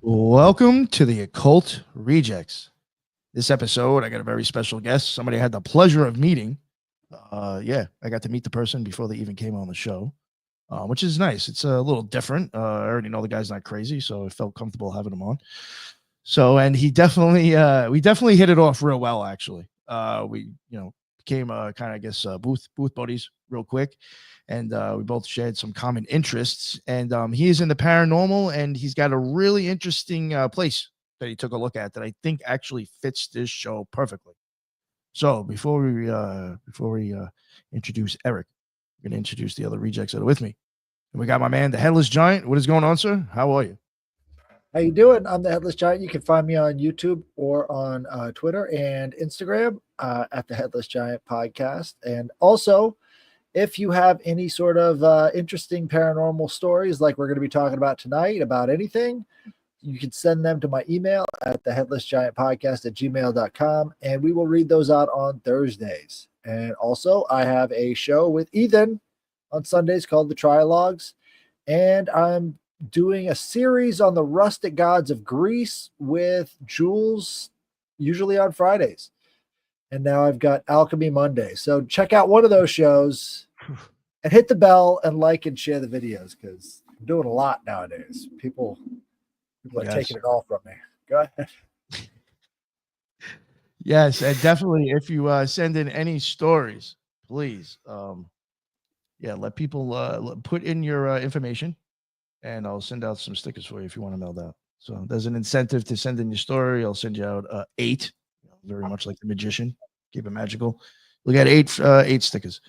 Welcome to the Occult Rejects. This episode, I got a very special guest. Somebody I had the pleasure of meeting. I got to meet the person before they even came on the show, which is nice. It's a little different. I already know the guy's not crazy, so I felt comfortable having him on. So, and he definitely, we definitely hit it off real well. Actually, we became kind of, I guess, booth buddies real quick, and we both shared some common interests. And he is in the paranormal, and he's got a really interesting place that he took a look at that I think actually fits this show perfectly. So before we introduce Eric, we're gonna introduce the other rejects that are with me. And we got my man, the Headless Giant. What is going on, sir? How are you? How you doing? I'm the Headless Giant. You can find me on YouTube or on Twitter and Instagram at the Headless Giant Podcast. And also, if you have any sort of interesting paranormal stories like we're going to be talking about tonight, about anything, you can send them to my email at the Headless Giant Podcast at gmail.com, and we will read those out on Thursdays. And also, I have a show with Ethan on Sundays called The Trilogues, and I'm doing a series on the rustic gods of Greece with Jules, usually on Fridays. And now I've got Alchemy Monday. So check out one of those shows and hit the bell and like and share the videos because I'm doing a lot nowadays. People are taking it all from me. Go ahead. Yes, and definitely if you send in any stories, please, let people put in your information, and I'll send out some stickers for you if you want to mail that. So there's an incentive to send in your story. I'll send you out 8, very much like the magician, keep it magical. We'll get 8 stickers.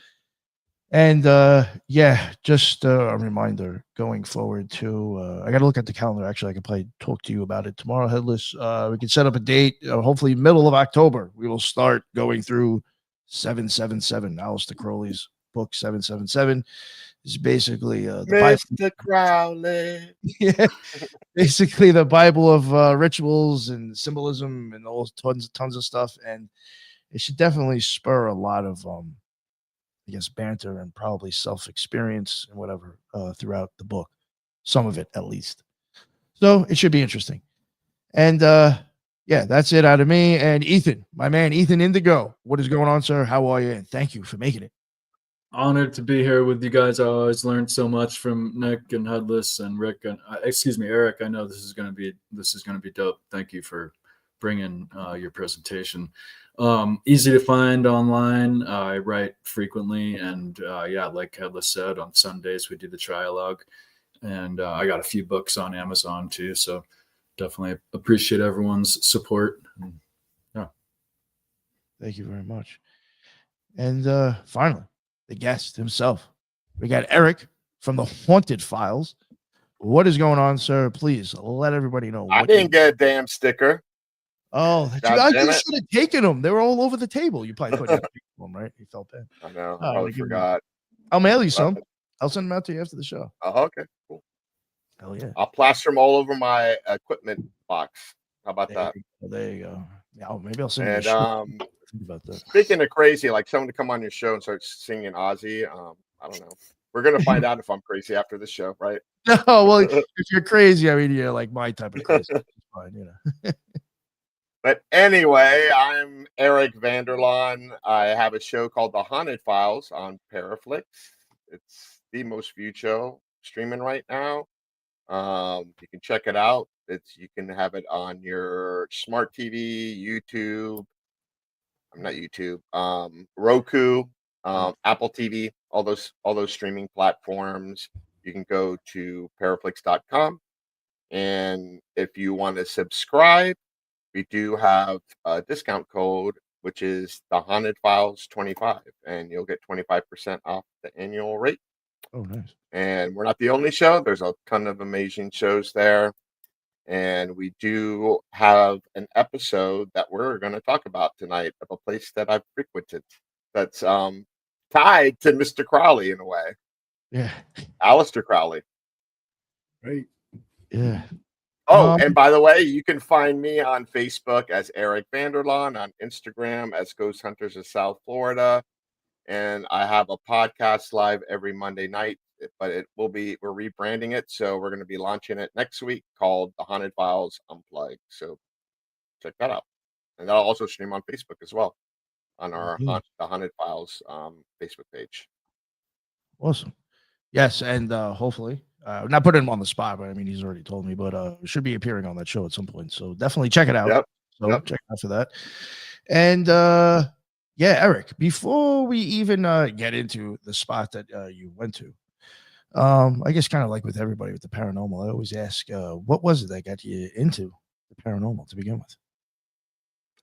And just a reminder going forward too. I got to look at the calendar. Actually, I could probably talk to you about it tomorrow, Headless. We can set up a date. Hopefully, middle of October, we will start going through 777. Aleister Crowley's book 777 is basically the Mr. Crowley. Yeah, basically the Bible of rituals and symbolism and all tons of stuff. And it should definitely spur a lot of I guess banter and probably self-experience and whatever throughout the book, some of it at least. So it should be interesting. And that's it out of me. And Ethan, my man, Ethan Indigo, what is going on, sir? How are you? And thank you for making it. Honored to be here with you guys. I always learned so much from Nick and Headless and Rick and Eric. I know this is going to be dope. Thank you for bringing your presentation. Easy to find online. I write frequently, and like Headless said, on Sundays we do the trialogue, and I got a few books on Amazon too. So definitely appreciate everyone's support. Yeah, thank you very much. And finally, the guest himself. We got Eric from the Haunted Files. What is going on, sir? Please let everybody know. I didn't get a damn sticker. Oh, you should have taken them. They were all over the table. You probably put them, right? You felt bad. I know. I probably forgot. I'll mail you some. I'll send them out to you after the show. Oh, okay, cool. Hell yeah. I'll plaster them all over my equipment box. How about that? There you go. Yeah, maybe I'll send you think about that. Speaking of crazy, like someone to come on your show and start singing Ozzy. I don't know. We're gonna find out if I'm crazy after this show, right? No, well, if you're crazy, I mean, you're like my type of crazy. It's fine, But anyway, I'm Eric Vanderlaan. I have a show called The Haunted Files on Paraflix. It's the most viewed show streaming right now. You can check it out. You can have it on your smart TV, YouTube. I'm not YouTube. Roku, Apple TV, all those streaming platforms. You can go to paraflix.com, and if you want to subscribe, we do have a discount code, which is the Haunted Files 25, and you'll get 25% off the annual rate. Oh, nice. And we're not the only show. There's a ton of amazing shows there. And we do have an episode that we're going to talk about tonight of a place that I've frequented that's tied to Mr. Crowley in a way. Yeah. Aleister Crowley. Right. Yeah. Oh, and by the way, you can find me on Facebook as Eric Vanderlaan, on Instagram as Ghost Hunters of South Florida. And I have a podcast live every Monday night. but it will be, we're rebranding it. So we're going to be launching it next week, called The Haunted Files Unplugged. So check that out. And that'll also stream on Facebook as well, on our Mhm. The Haunted Files Facebook page. Awesome. Yes, and hopefully, not putting him on the spot, but I mean, he's already told me, but should be appearing on that show at some point. So definitely check it out. Yep. So Yep. check out for that. And yeah, Eric, before we even get into the spot that you went to, I guess kind of like with everybody with the paranormal, I always ask, what was it that got you into the paranormal to begin with?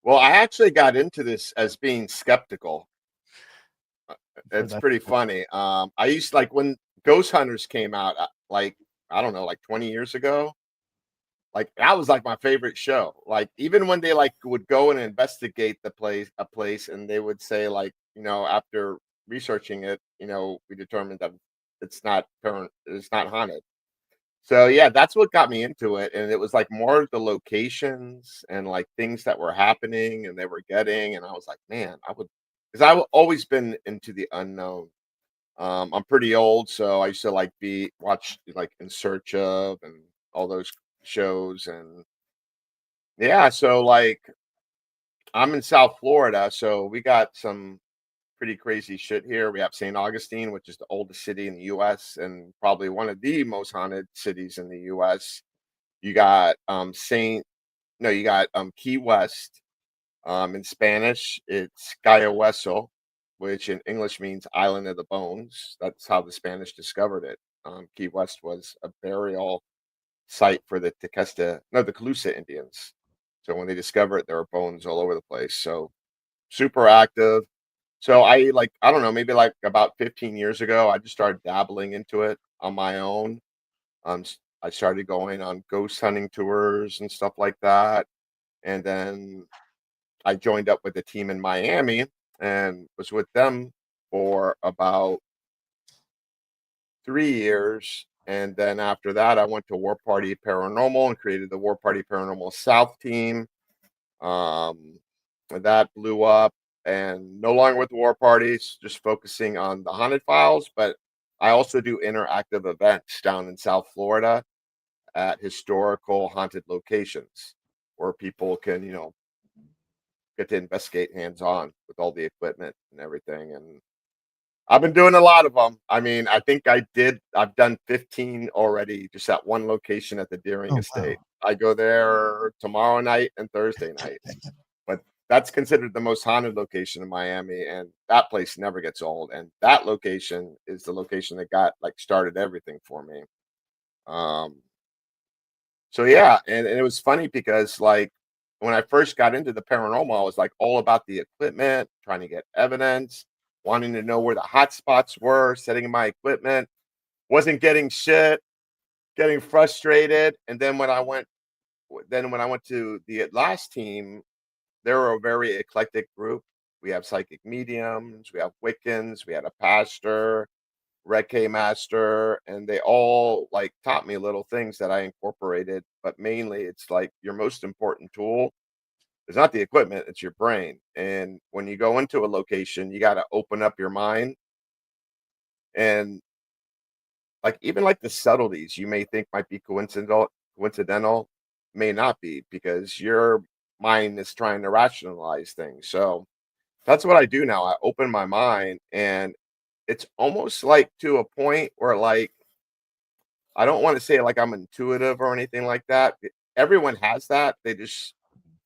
Well, I actually got into this as being skeptical. Heard It's that pretty before. funny. I used, like, when Ghost Hunters came out, like, I don't know, like 20 years ago. Like, that was like my favorite show. Like, even when they like would go and investigate a place, and they would say, like, after researching it, we determined that it's not haunted. So yeah, that's what got me into it. And it was like more of the locations and like things that were happening and they were getting. And I was like, man, because I've always been into the unknown. I'm pretty old, so I used to like watch like In Search of and all those shows. And yeah, so like I'm in South Florida, so we got some pretty crazy shit here. We have St. Augustine, which is the oldest city in the US and probably one of the most haunted cities in the US. You got you got Key West. In Spanish, it's Cayo Hueso, which in English means Island of the Bones. That's how the Spanish discovered it. Key West was a burial site for the the Calusa Indians. So when they discovered it, there were bones all over the place. So super active. So I don't know, maybe like about 15 years ago, I just started dabbling into it on my own. I started going on ghost hunting tours and stuff like that. And then I joined up with a team in Miami and was with them for about 3 years. And then after that, I went to War Party Paranormal and created the War Party Paranormal South team. And that blew up, and no longer with War Parties, just focusing on the Haunted Files. But I also do interactive events down in South Florida at historical haunted locations where people can, get to investigate hands on with all the equipment and everything. And I've been doing a lot of them. I mean, I've done 15 already just at one location at the Deering Oh, Estate. wow. I go there tomorrow night and Thursday night. But that's considered the most haunted location in Miami, and that place never gets old. And that location is the location that started everything for me. Um, so yeah, and it was funny because like when I first got into the paranormal, I was like all about the equipment, trying to get evidence, wanting to know where the hot spots were, setting my equipment, wasn't getting shit, getting frustrated. And then when I went to the last team, they were a very eclectic group. We have psychic mediums, we have Wiccans, we had a pastor, Reiki master, and they all like taught me little things that I incorporated. But mainly, it's like your most important tool is not the equipment, it's your brain. And when you go into a location, you got to open up your mind. And like even like the subtleties you may think might be coincidental may not be, because your mind is trying to rationalize things. So that's what I do now. I open my mind, and it's almost like to a point where like I don't want to say like I'm intuitive or anything like that. Everyone has that. They just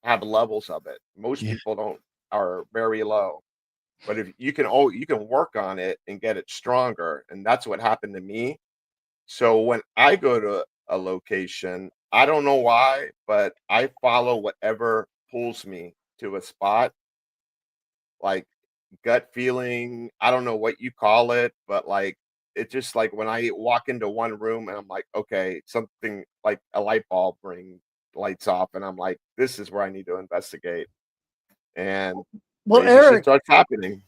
have levels of it. Most Yeah. people don't, are very low. But if you can work on it and get it stronger. And that's what happened to me. So when I go to a location, I don't know why, but I follow whatever pulls me to a spot, like gut feeling. I don't know what you call it, but like it just like when I walk into one room and I'm like, okay, something like a light bulb lights off, and I'm like, this is where I need to investigate. And Well, crazy shit Eric, starts happening.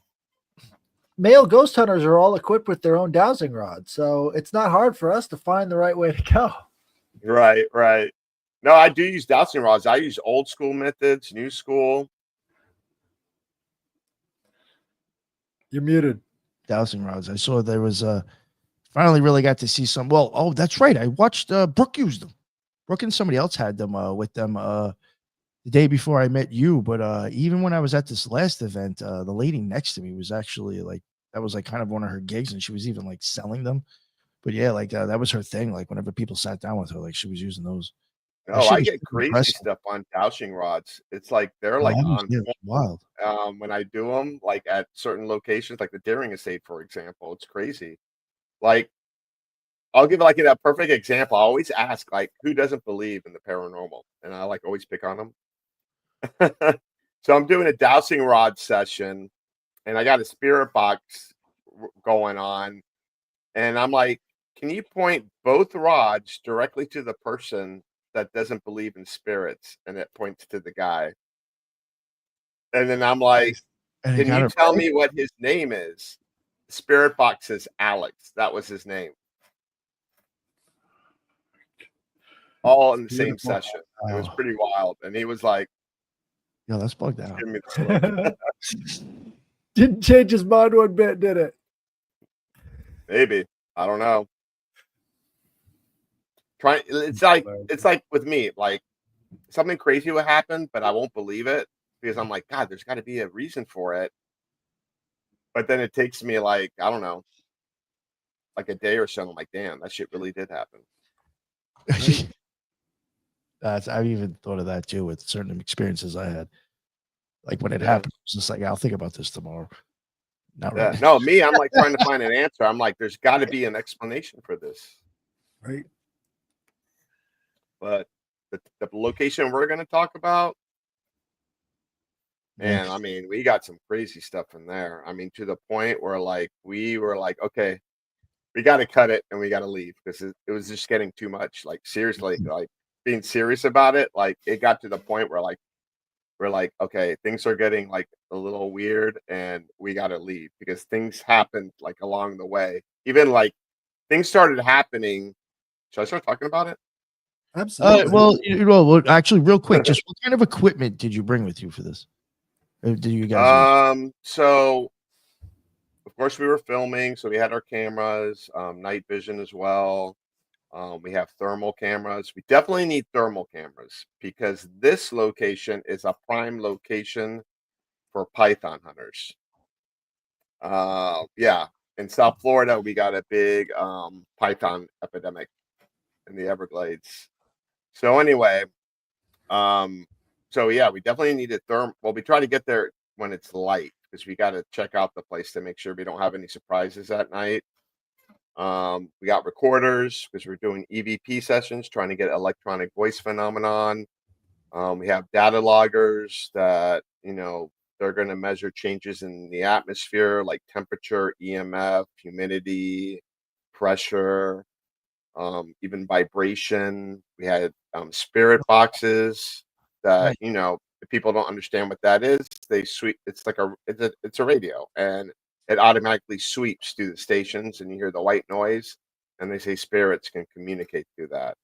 male ghost hunters are all equipped with their own dowsing rod, so it's not hard for us to find the right way to go. Right, right. No, I do use dowsing rods. I use old school methods, new school. You're muted. Dowsing rods. I saw there was finally really got to see some. Well, oh, that's right. I watched Brooke use them. Brooke and somebody else had them with them the day before I met you. But even when I was at this last event, the lady next to me was actually like, that was like kind of one of her gigs, and she was even like selling them. But yeah, like that was her thing. Like whenever people sat down with her, like she was using those. That Oh, shit I was get super crazy impressive. stuff on dowsing rods. It's like they're Yeah, like that was, on yeah, it was point. wild. When I do them, like at certain locations, like the Deering Estate, for example, it's crazy. Like I'll give like a perfect example. I always ask like, who doesn't believe in the paranormal, and I like always pick on them. So I'm doing a dowsing rod session, and I got a spirit box going on, and I'm like, can you point both rods directly to the person that doesn't believe in spirits? And it points to the guy. And then I'm like, And he can got you it tell right. me what his name is? Spirit box is Alex. That was his name. All in the same Beautiful. session. It was Wow. pretty wild. And he was like, Yeah, that's bugged out. give me the slip. Didn't change his mind one bit, did it? Maybe. I don't know. It's like with me, like something crazy will happen, but I won't believe it because I'm like, God, there's got to be a reason for it. But then it takes me like, I don't know, like a day or so. I'm like, damn, that shit really did happen. I've even thought of that too with certain experiences I had. Like when it Yeah. happened, it's just like, I'll think about this tomorrow. Not Yeah. right. No, me, I'm like trying to find an answer. I'm like, there's got to be an explanation for this. Right. But the location we're going to talk about, Yeah. and I mean, we got some crazy stuff in there. I mean, to the point where like we were like, okay, we got to cut it and we got to leave because it was just getting too much. Like seriously, like being serious about it. Like it got to the point where like we're like, okay, things are getting like a little weird and we got to leave because things happened like along the way. Even like things started happening. Should I start talking about it? Absolutely. Well, actually, real quick, just what kind of equipment did you bring with you for this? Or did you guys use? So of course we were filming, so we had our cameras, night vision as well. We have thermal cameras. We definitely need thermal cameras because this location is a prime location for python hunters. Yeah, in South Florida, we got a big python epidemic in the Everglades. So anyway, so yeah, we definitely needed well, we try to get there when it's light because we got to check out the place to make sure we don't have any surprises at night. We got recorders because we're doing EVP sessions, trying to get electronic voice phenomenon. We have data loggers that, they're going to measure changes in the atmosphere like temperature, EMF, humidity, pressure, even vibration. We had spirit boxes that, if people don't understand what that is, they sweep. It's like it's a radio, and it automatically sweeps through the stations, and you hear the white noise, and they say spirits can communicate through that.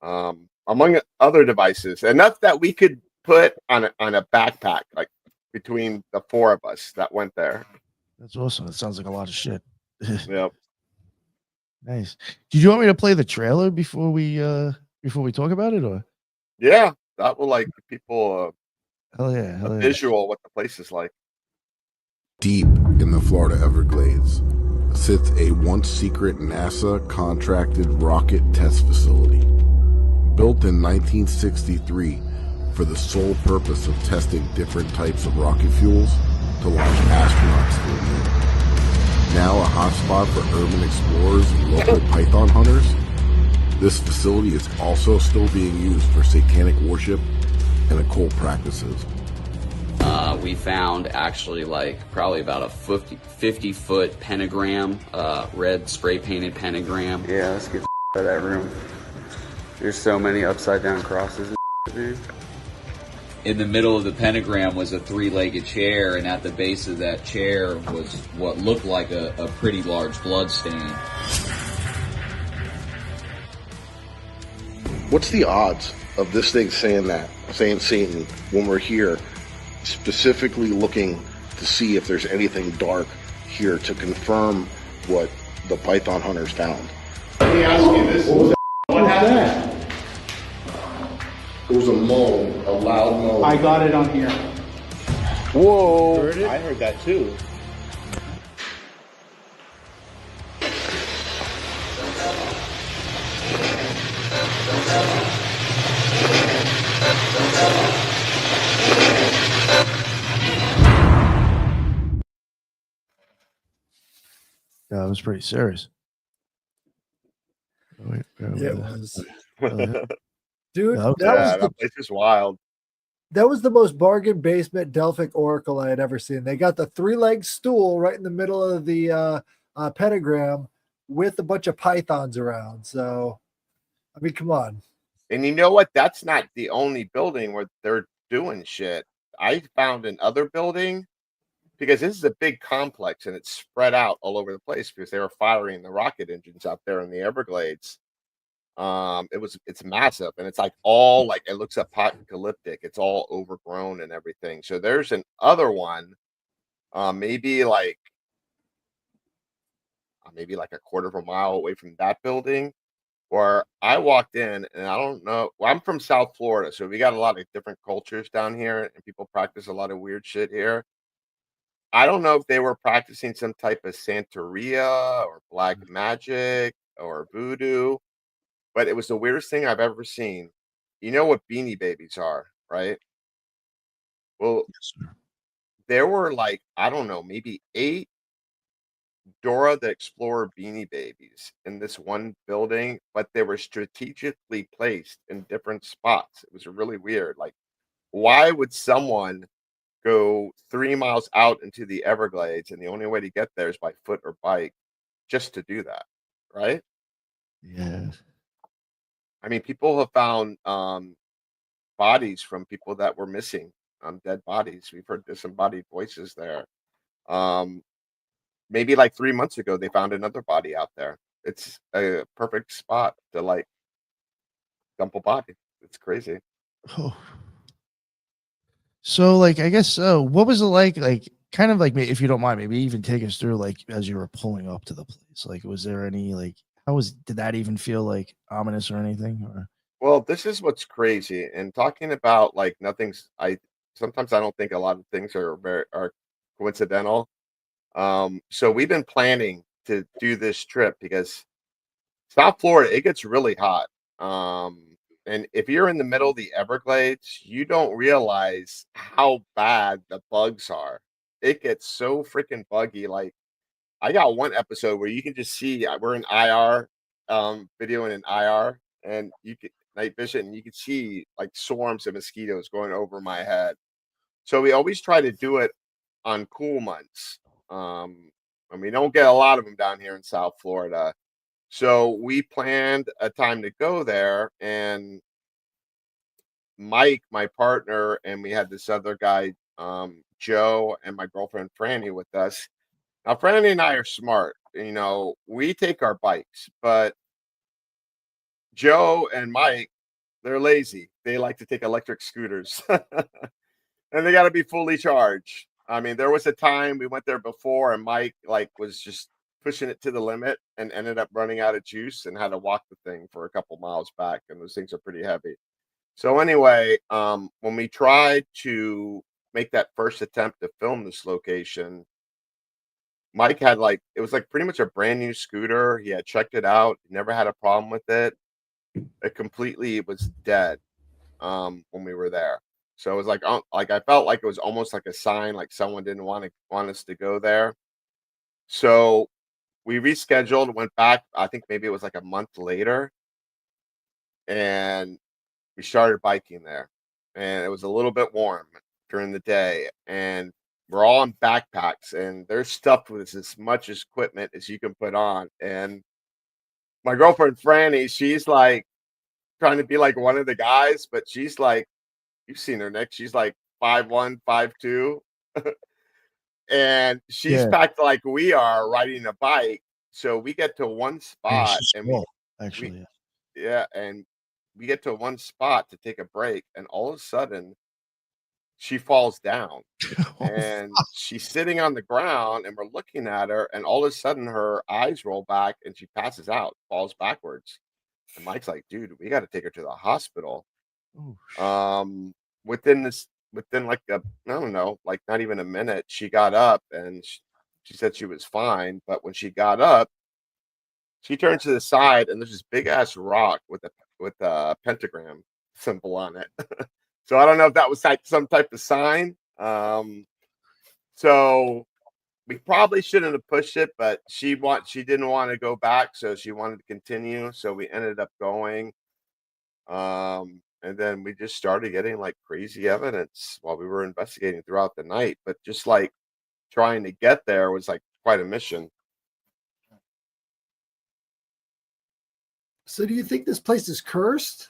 Among other devices, enough that we could put on a backpack, like between the four of us that went there. That's awesome. That sounds like a lot of shit. Yep. Nice. Did you want me to play the trailer before we talk about it, or? Yeah, that will like give people Hell yeah, a visual what the place is like. Deep in the Florida Everglades sits a once secret NASA contracted rocket test facility. Built in 1963 for the sole purpose of testing different types of rocket fuels to launch astronauts to the moon. Now a hotspot for urban explorers and local python hunters, this facility is also still being used for satanic worship and occult practices. We found actually like probably about a 50-foot pentagram, red spray painted pentagram. Yeah, let's get out of that room. There's so many upside down crosses and dude. In the middle of the pentagram was a 3-legged chair, and at the base of that chair was what looked like a pretty large blood stain. What's the odds of this thing saying Satan, when we're here, specifically looking to see if there's anything dark here to confirm what the python hunters found. Let me ask you this. What happened? It was a moan, a loud moan. I got it on here. Whoa! I heard that too. Yeah, it was pretty serious. It was. Yeah. Dude, Yeah, That place is wild. that was the most bargain basement Delphic Oracle I had ever seen. They got the 3-leg stool right in the middle of the pentagram with a bunch of pythons around. So, I mean, come on. And you know what? That's not the only building where they're doing shit. I found another building because this is a big complex and it's spread out all over the place because they were firing the rocket engines out there in the Everglades. It's massive and it's like all like it looks apocalyptic. It's all overgrown and everything. So there's an other one, maybe like a quarter of a mile away from that building, where I walked in and I don't know. Well, I'm from South Florida, so we got a lot of different cultures down here, and people practice a lot of weird shit here. I don't know if they were practicing some type of Santeria or black magic or voodoo, but it was the weirdest thing I've ever seen. You know what Beanie Babies are, right? Well, Yes, sir. there were like, I don't know, maybe 8 Dora the Explorer Beanie Babies in this one building, but they were strategically placed in different spots. It was really weird. Like, why would someone go 3 miles out into the Everglades and the only way to get there is by foot or bike just to do that, right? Yeah. I mean, people have found bodies from people that were missing, dead bodies. We've heard disembodied voices there. Um, Maybe like 3 months ago, they found another body out there. It's a perfect spot to like dump a body. It's crazy. Oh. So, like, I guess, what was it like, kind of like, if you don't mind, maybe even take us through, like, as you were pulling up to the place, like, was there any, like, did that even feel, like, ominous or anything, or? Well, this is what's crazy. And talking about like nothing's, I sometimes I don't think a lot of things are coincidental. So we've been planning to do this trip because South Florida, it gets really hot. And if you're in the middle of the Everglades, you don't realize how bad the bugs are. It gets so freaking buggy. Like I got one episode where you can just see we're in IR, video in an IR, and you can night vision, and you can see like swarms of mosquitoes going over my head. So we always try to do it on cool months. And we don't get a lot of them down here in South Florida. So we planned a time to go there, and Mike, my partner, and we had this other guy, Joe, and my girlfriend Franny with us. Now, Franny and I are smart. You know, we take our bikes, but Joe and Mike, they're lazy. They like to take electric scooters, and they got to be fully charged. I mean, there was a time we went there before, and Mike like was just pushing it to the limit and ended up running out of juice and had to walk the thing for a couple miles back. And those things are pretty heavy. So anyway, when we tried to make that first attempt to film this location, Mike had like it was like pretty much a brand new scooter. He had checked it out, never had a problem with it. It was dead when we were there. So it was like I felt like it was almost like a sign, like someone didn't want us to go there. So we rescheduled, went back. I think maybe it was like a month later, and we started biking there. And it was a little bit warm during the day, and we're all in backpacks, and they're stuffed with as much as equipment as you can put on. And my girlfriend Franny, she's like trying to be like one of the guys, but she's like, you've seen her, Nick. She's like 5'1", 5'2", and she's Yeah. packed like we are riding a bike. So we get to one Yeah, spot, she's and small, actually. yeah, and we get to one spot to take a break, and all of a sudden she falls down, and she's sitting on the ground, and we're looking at her, and all of a sudden her eyes roll back and she passes out, falls backwards. And Mike's like, dude, we got to take her to the hospital. Um, within like I don't know, like not even a minute, she got up and she said she was fine. But when she got up, she turns to the side and there's this big ass rock with a pentagram symbol on it. So I don't know if that was like some type of sign. So we probably shouldn't have pushed it, but she didn't want to go back, so she wanted to continue. So we ended up going. And then we just started getting like crazy evidence while we were investigating throughout the night. But just like trying to get there was like quite a mission. So do you think this place is cursed?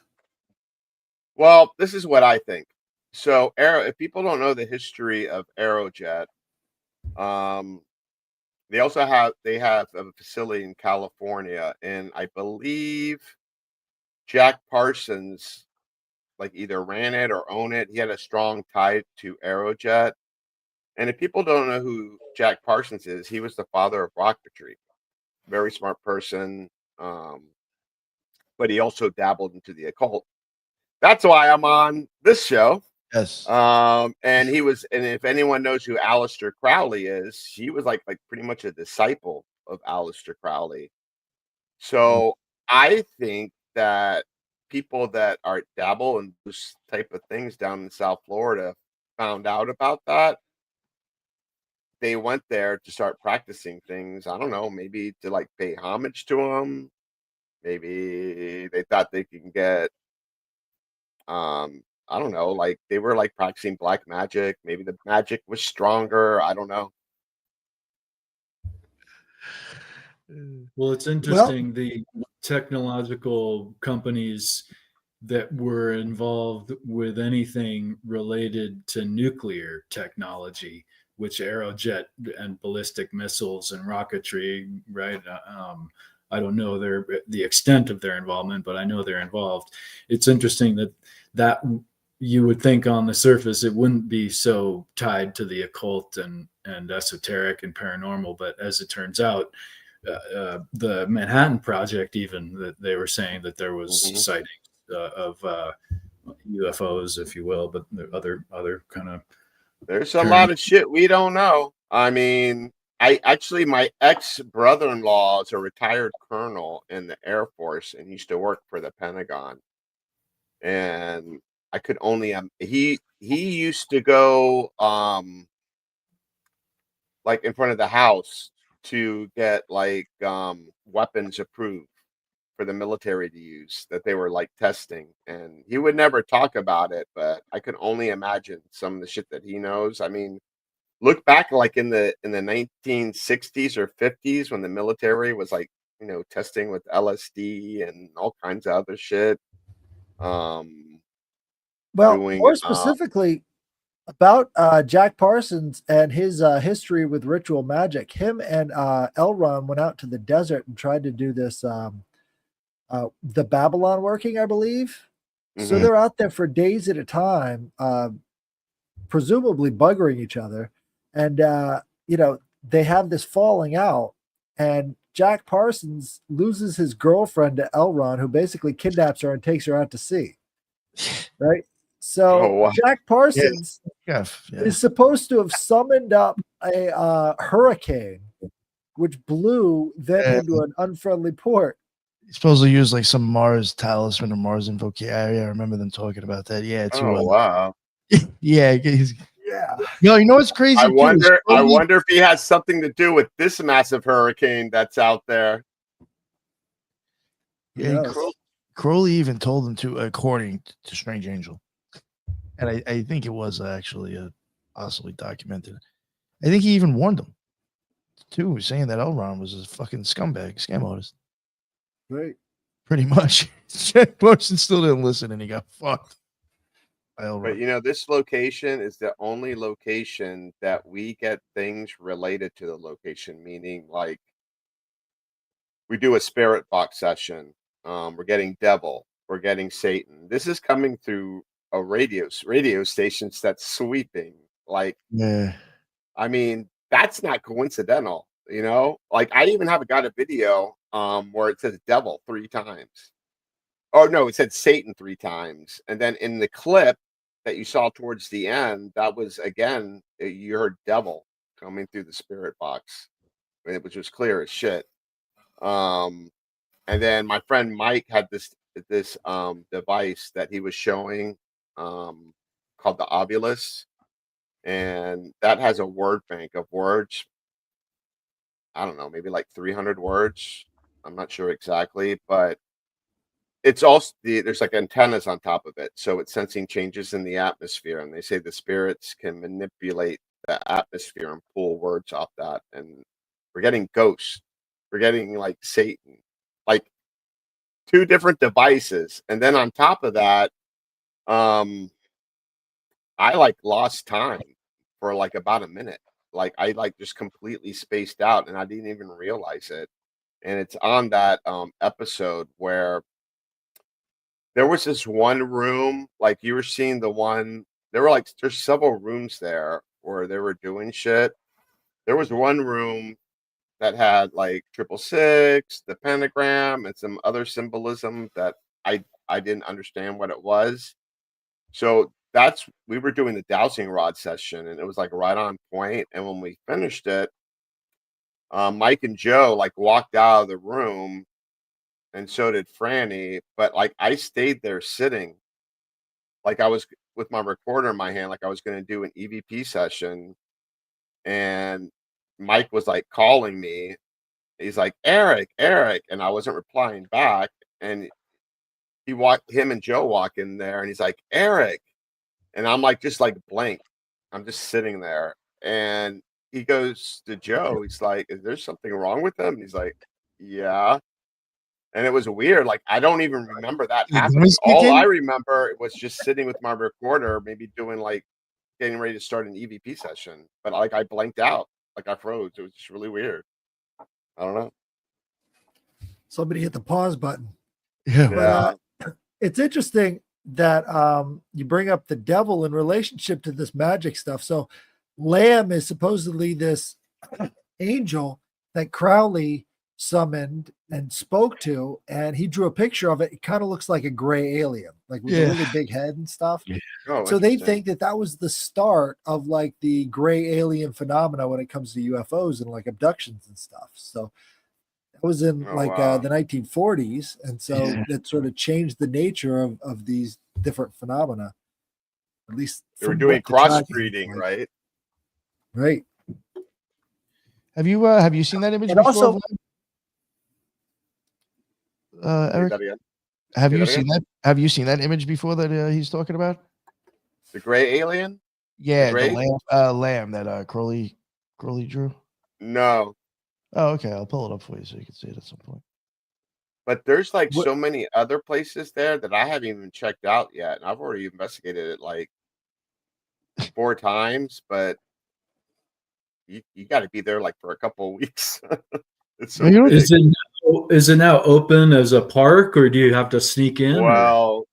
Well, this is what I think. So if people don't know the history of Aerojet, they have a facility in California, and I believe Jack Parsons like either ran it or owned it. He had a strong tie to Aerojet. And if people don't know who Jack Parsons is, he was the father of rocketry. Very smart person. But he also dabbled into the occult. That's why I'm on this show. Yes. And if anyone knows who Aleister Crowley is, he was like pretty much a disciple of Aleister Crowley. So I think that people that are dabble in those type of things down in South Florida found out about that. They went there to start practicing things. I don't know, maybe to like pay homage to him. Maybe they thought they can get, I don't know, like they were like practicing black magic. Maybe the magic was stronger. I don't know. Well, it's interesting, the technological companies that were involved with anything related to nuclear technology, which Aerojet and ballistic missiles and rocketry, right? I don't know the extent of their involvement, but I know they're involved. It's interesting that you would think on the surface it wouldn't be so tied to the occult and esoteric and paranormal, but as it turns out, the Manhattan Project, even that they were saying that there was sightings of UFOs, if you will, but other kind of. There's a lot of shit we don't know. I mean, my ex brother-in-law is a retired colonel in the Air Force and used to work for the Pentagon. And I could only he used to go like in front of the house to get like weapons approved for the military to use that they were like testing, and he would never talk about it, but I could only imagine some of the shit that he knows. I mean, look back like in the 1960s or 50s when the military was like, testing with LSD and all kinds of other shit. Well, more specifically about Jack Parsons and his history with ritual magic. Him and L. Ron went out to the desert and tried to do this the Babylon working, I believe. So they're out there for days at a time, presumably buggering each other. And, they have this falling out. And Jack Parsons loses his girlfriend to Elron, who basically kidnaps her and takes her out to sea. Right? So Jack Parsons is supposed to have summoned up a hurricane, which blew them into an unfriendly port. He's supposed to use like some Mars talisman or Mars invocation. I remember them talking about that. Yeah. Wow. Yeah. No, you know what's crazy? I wonder if he has something to do with this massive hurricane that's out there. Yeah, Crowley even told him to, according to Strange Angel, and I think it was actually possibly documented. I think he even warned him too, saying that Elron was a fucking scumbag, scam artist. Right. Pretty much. Jack Parsons still didn't listen, and he got fucked. But this location is the only location that we get things related to the location, meaning like we do a spirit box session. We're getting devil. We're getting Satan. This is coming through a radio stations that's sweeping. Like, Yeah. I mean, that's not coincidental, you know? Like, I even got a video where it says devil 3 times. Oh no, it said Satan 3 times. And then in the clip that you saw towards the end, that was again, you heard devil coming through the spirit box, which was clear as shit. And then my friend Mike had this device that he was showing called the Ovilus, and that has a word bank of words. I don't know, maybe like 300 words. I'm not sure exactly, but it's also there's like antennas on top of it, so it's sensing changes in the atmosphere, and they say the spirits can manipulate the atmosphere and pull words off that. And we're getting ghosts, we're getting like Satan, like 2 different devices. And then on top of that, I like lost time for like about a minute. Like I like just completely spaced out and I didn't even realize it. And it's on that episode where there was this one room, like you were seeing the one, there's several rooms there where they were doing shit. There was one room that had like 666, the pentagram, and some other symbolism that I didn't understand what it was. So we were doing the dowsing rod session, and it was like right on point. And when we finished it, Mike and Joe like walked out of the room, and so did Franny. But like I stayed there sitting, like I was with my recorder in my hand, like I was going to do an EVP session. And Mike was like calling me. He's like, Eric, and I wasn't replying back. And him and Joe walk in there, and he's like, Eric, and I'm like, just like blank. I'm just sitting there, and he goes to Joe. He's like, is there something wrong with him? And he's like, yeah. And it was weird. Like, I don't even remember that happening. All I remember was just sitting with my recorder, maybe doing like getting ready to start an EVP session. But like, I blanked out, like I froze. It was just really weird. I don't know. Somebody hit the pause button. Yeah. But it's interesting that you bring up the devil in relationship to this magic stuff. So Lamb is supposedly this angel that Crowley summoned and spoke to, and he drew a picture of it. It kind of looks like a gray alien, like with a really big head and stuff. Yeah. Oh, so they think that was the start of like the gray alien phenomena when it comes to UFOs and like abductions and stuff. So that was in the 1940s, and so it sort of changed the nature of these different phenomena. At least they were doing crossbreeding, right? Right. Have you seen that image And before? also, Eric, have you seen that? Have you seen that image before that he's talking about? The gray alien? Yeah, the lamb that Crowley drew. No. Oh, okay. I'll pull it up for you so you can see it at some point. But there's like so many other places there that I haven't even checked out yet. And I've already investigated it like 4 times, but you got to be there like for a couple of weeks. It's so big. Is it now open as a park, or do you have to sneak in? Well,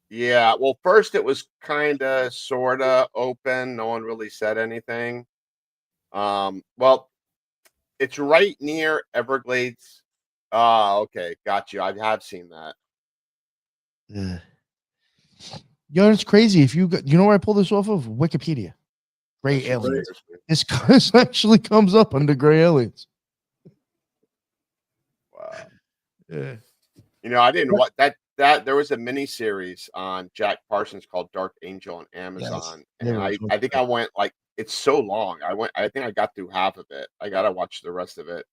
yeah. Well, first it was kind of sort of open. No one really said anything. Well, it's right near Everglades. Okay, got you. I have seen that. Yeah. Yo, it's crazy. If you know where I pulled this off of? Wikipedia. Gray aliens. This actually comes up under gray aliens. Wow. Yeah. You know, I didn't watch that. There was a mini series on Jack Parsons called Dark Angel on Amazon, and I think I went like, it's so long. I think I got through half of it. I gotta watch the rest of it.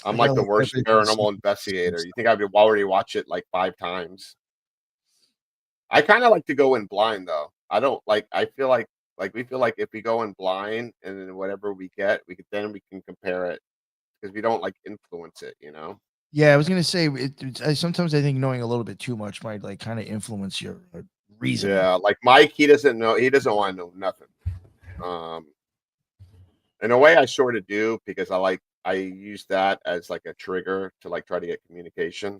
I'm like the worst paranormal investigator. You think I would already watch it like 5 times? I kind of like to go in blind though. I don't like. I feel like we feel like if we go in blind and then whatever we get, we can compare it because we don't like influence it. You know. Yeah, I was gonna say sometimes I think knowing a little bit too much might like kind of influence your reason. Yeah, like Mike, he doesn't know. He doesn't want to know nothing. In a way, I sort of do because I use that as like a trigger to like try to get communication.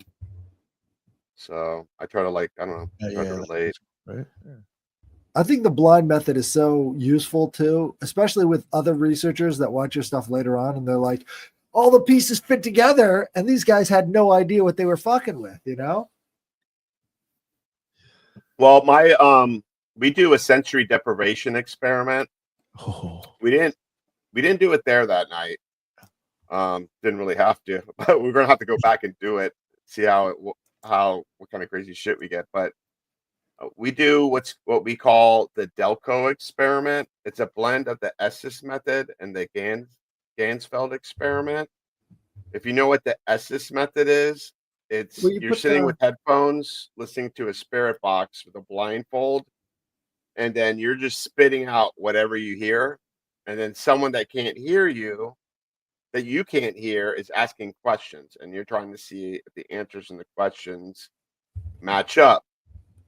So I try to like, I don't know, try to relate. right? Yeah. I think the blind method is so useful too, especially with other researchers that watch your stuff later on and they're like, all the pieces fit together, and these guys had no idea what they were fucking with, you know? Well, we do a sensory deprivation experiment. Oh, We didn't do it there that night. Didn't really have to, but we're gonna have to go back and do it, see what kind of crazy shit we get. But we do what we call the Delco experiment. It's a blend of the Estes method and the Gansfeld experiment. If you know what the Estes method is, it's Well, you you're put sitting the with headphones, listening to a spirit box with a blindfold, and then you're just spitting out whatever you hear, and then someone that can't hear you, that you can't hear, is asking questions, and you're trying to see if the answers and the questions match up.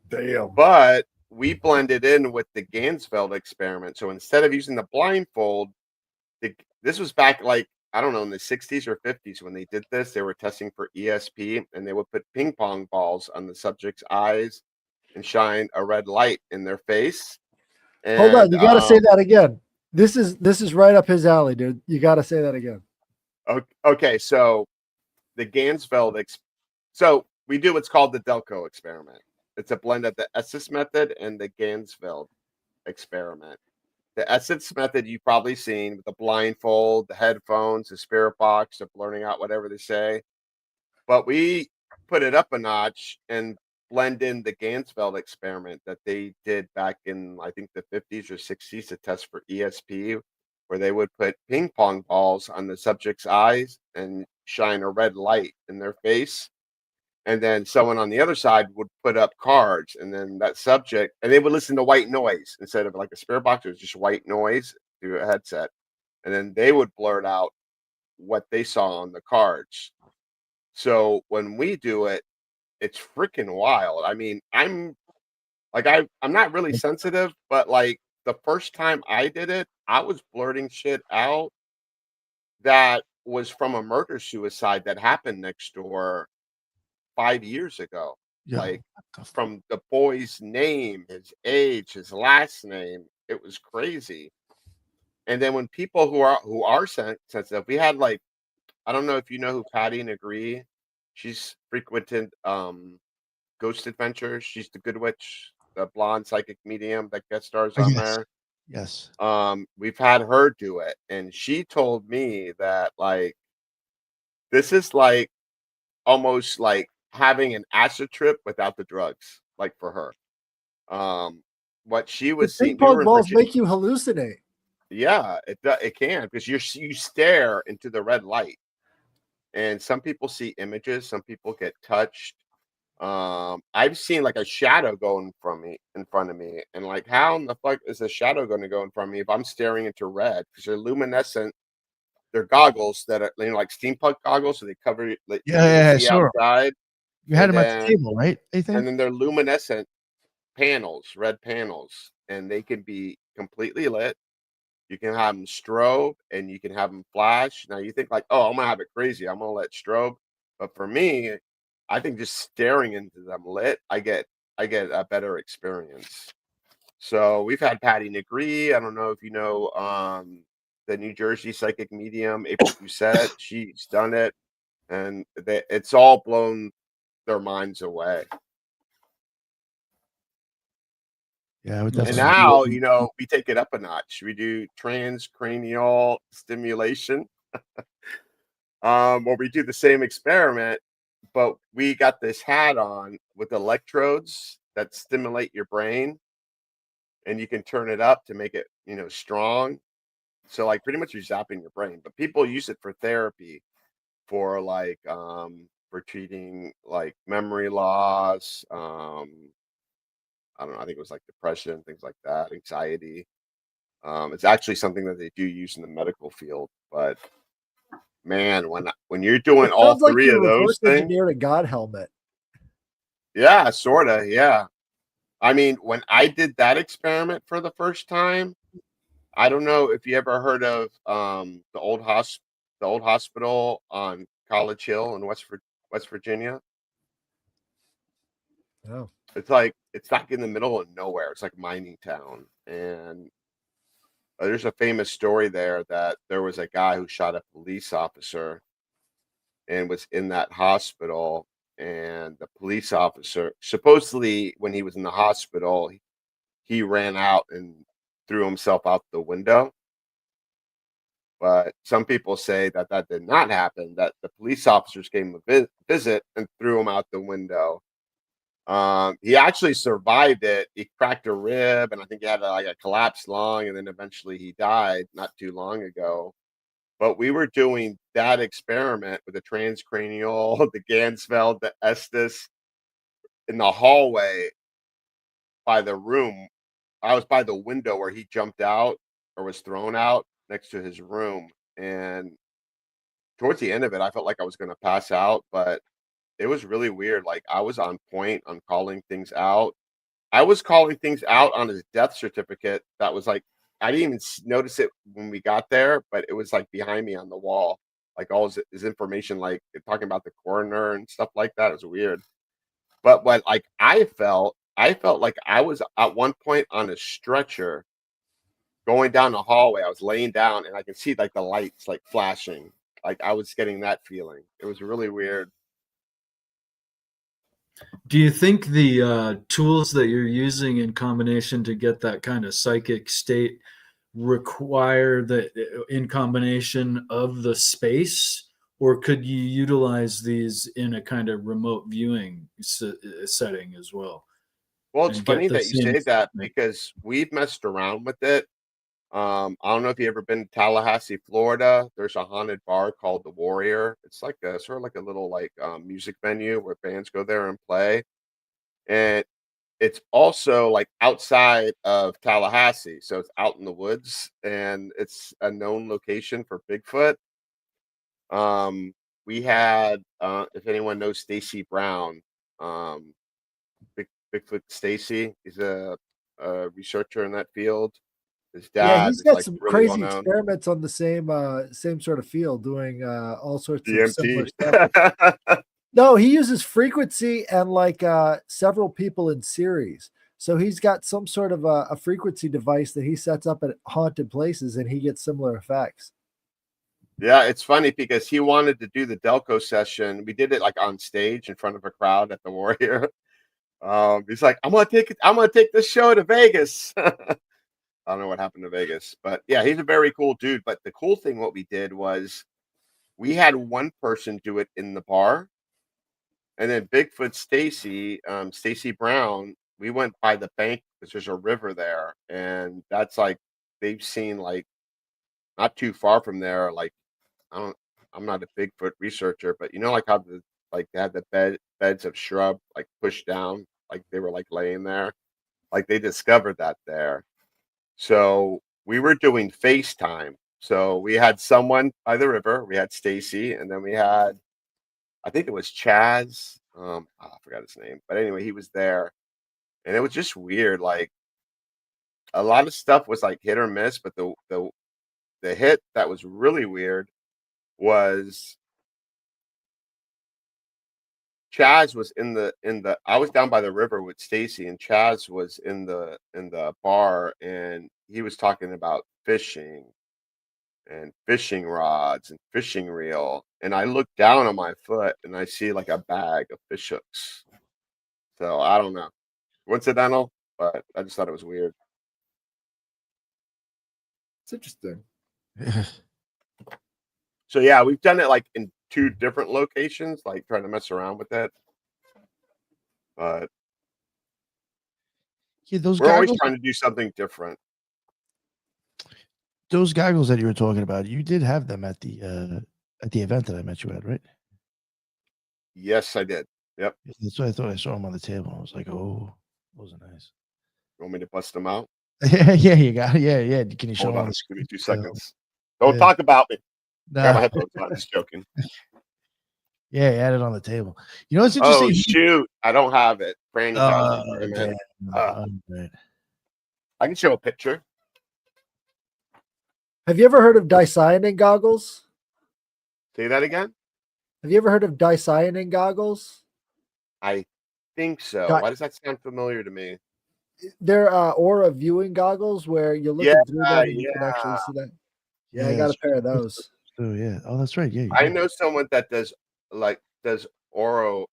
damn. But we blended in with the Gansfeld experiment. So instead of using the blindfold, this was back like, I don't know, in the 60s or 50s when they did this. They were testing for ESP, and they would put ping pong balls on the subject's eyes and shine a red light in their face. Hold on, And you got to say that again. This is right up his alley, dude. You got to say that again. okay, so the so we do what's called the Delco experiment. It's a blend of the Estes method and the Gansfeld experiment. The Estes method you've probably seen with the blindfold, the headphones, the spirit box, the blurting out whatever they say. But we put it up a notch and blend in the Gansfeld experiment that they did back in, I think, the 50s or 60s to test for ESP, where they would put ping pong balls on the subject's eyes and shine a red light in their face. And then someone on the other side would put up cards, and then that subject, and they would listen to white noise instead of like a spirit box. It was just white noise through a headset, and then they would blurt out what they saw on the cards. So when we do it, it's freaking wild. I mean, I'm not really sensitive, but like the first time I did it, I was blurting shit out that was from a murder suicide that happened next door 5 years ago. yeah. Like from the boy's name, his age, his last name, it was crazy. And then when people who are sensitive, we had like, I don't know if you know who Patty Negree. She's frequented Ghost Adventures. She's the Good Witch, the blonde psychic medium that guest stars on Yes. there. Yes. We've had her do it, and she told me that like this is like almost like having an acid trip without the drugs, like for her. What she The was ping seeing, we were pong in balls Virginia. make you hallucinate. Yeah, it can, because you stare into the red light, and some people see images, some people get touched. I've seen like a shadow go in front of me, and like, how in the fuck is a shadow going to go in front of me if I'm staring into red? Because they're luminescent. They're goggles that are, like steampunk goggles, so they cover like you can Yeah. see Sure. outside, You had and him at the then table, right? I think. they're luminescent panels, red panels, and they can be completely lit. You can have them strobe, and you can have them flash. Now you think like, oh, I'm gonna have it crazy. I'm gonna let strobe, but for me, I think just staring into them lit, I get a better experience. So we've had Patty Negree. I don't know if you know the New Jersey psychic medium April Doucette. She's done it, and it's all blown their minds away. Yeah, I would And definitely. now, we take it up a notch. We do transcranial stimulation, where we do the same experiment, but we got this hat on with electrodes that stimulate your brain, and you can turn it up to make it, strong. So, like, pretty much you're zapping your brain. But people use it for therapy, for like, for treating like memory loss. I don't know. I think it was like depression, things like that, anxiety. It's actually something that they do use in the medical field, but man, when you're doing It all sounds like three you of those reverse things, engineered a god helmet. yeah, sorta, yeah. I mean, when I did that experiment for the first time, I don't know if you ever heard of the old hospital on College Hill in West Virginia. Oh, It's like it's like in the middle of nowhere. It's like mining town, and there's a famous story there that there was a guy who shot a police officer and was in that hospital. And the police officer, supposedly, when he was in the hospital, he ran out and threw himself out the window. But some people say that that did not happen, that the police officers came a visit and threw him out the window. He actually survived it. He cracked a rib, and I think he had like a collapsed lung, and then eventually he died not too long ago. But we were doing that experiment with the transcranial, the Gansfeld, the Estes in the hallway by the room. I was by the window where he jumped out or was thrown out next to his room. And towards the end of it, I felt like I was going to pass out, but it was really weird. Like I was on point on calling things out. I was calling things out on his death certificate. That was like, I didn't even notice it when we got there, but it was like behind me on the wall. Like all his information, like talking about the coroner and stuff like that. It was weird. But what like I felt like I was at one point on a stretcher going down the hallway. I was laying down and I can see like the lights like flashing. Like I was getting that feeling. It was really weird. Do you think the tools that you're using in combination to get that kind of psychic state require that in combination of the space, or could you utilize these in a kind of remote viewing setting as well Well, it's and get funny the that you same say that thing? because we've messed around with it. I don't know if you ever been to Tallahassee, Florida. There's a haunted bar called the Warrior. It's like a sort of like a little like music venue where bands go there and play. And it's also like outside of Tallahassee, so it's out in the woods, and it's a known location for Bigfoot. Um, we had, if anyone knows Stacy Brown, um, Bigfoot Stacy, he's a researcher in that field. His yeah, dad he's is got like some really well crazy known. experiments on the same sort of field, doing all sorts of similar DMT. stuff. No, he uses frequency and like several people in series. So he's got some sort of a frequency device that he sets up at haunted places, and he gets similar effects. Yeah, it's funny because he wanted to do the Delco session. We did it like on stage in front of a crowd at the Warrior. He's like, I'm gonna take this show to Vegas. I don't know what happened to Vegas, but yeah, he's a very cool dude. But the cool thing, what we did was we had one person do it in the bar, and then Bigfoot Stacy, Stacy Brown, we went by the bank because there's a river there, and that's like they've seen like not too far from there. Like I don't, I'm not a Bigfoot researcher, but you know, like how like they had the beds of shrub like pushed down, like they were like laying there, like they discovered that there. So we were doing FaceTime. So we had someone by the river, we had Stacy, and then we had, I think it was Chaz. I forgot his name, but anyway, he was there, and it was just weird. Like a lot of stuff was like hit or miss, but the hit that was really weird was Chaz was in the I was down by the river with Stacy, and Chaz was in the bar, and he was talking about fishing and fishing rods and fishing reel, and I look down on my foot and I see like a bag of fish hooks. So I don't know, coincidental, but I just thought it was weird. It's interesting. So yeah, we've done it like in two different locations, like trying to mess around with it, but Yeah, those we're always goggles, trying to do something different. those goggles that you were talking about, you did have them at the event that I met you at, right? Yes, I did. Yep. That's what I thought. I saw them on the table. I was like, oh, those are nice. You want me to bust them out? Yeah, yeah, you got it. Yeah, yeah. Can you show Hold them on on, the give me screen? 2 seconds. Don't yeah. talk about me. I got my Nah, headphones on. Just joking. yeah, he had it on the table. You know what's Oh interesting? shoot, I don't have it. Franny has it. Oh, Damn damn. it. Uh, Right. I can show a picture. Have you ever heard of dicyanin goggles? Say that again. Have you ever heard of dicyanin goggles? I think so. Got- Why does that sound familiar to me? They're aura viewing goggles where you're looking Yeah, through them and you can actually see that. Yeah, I got a that's pair of right. those. Oh yeah. Oh, that's right. Yeah. You I do. know someone that does aura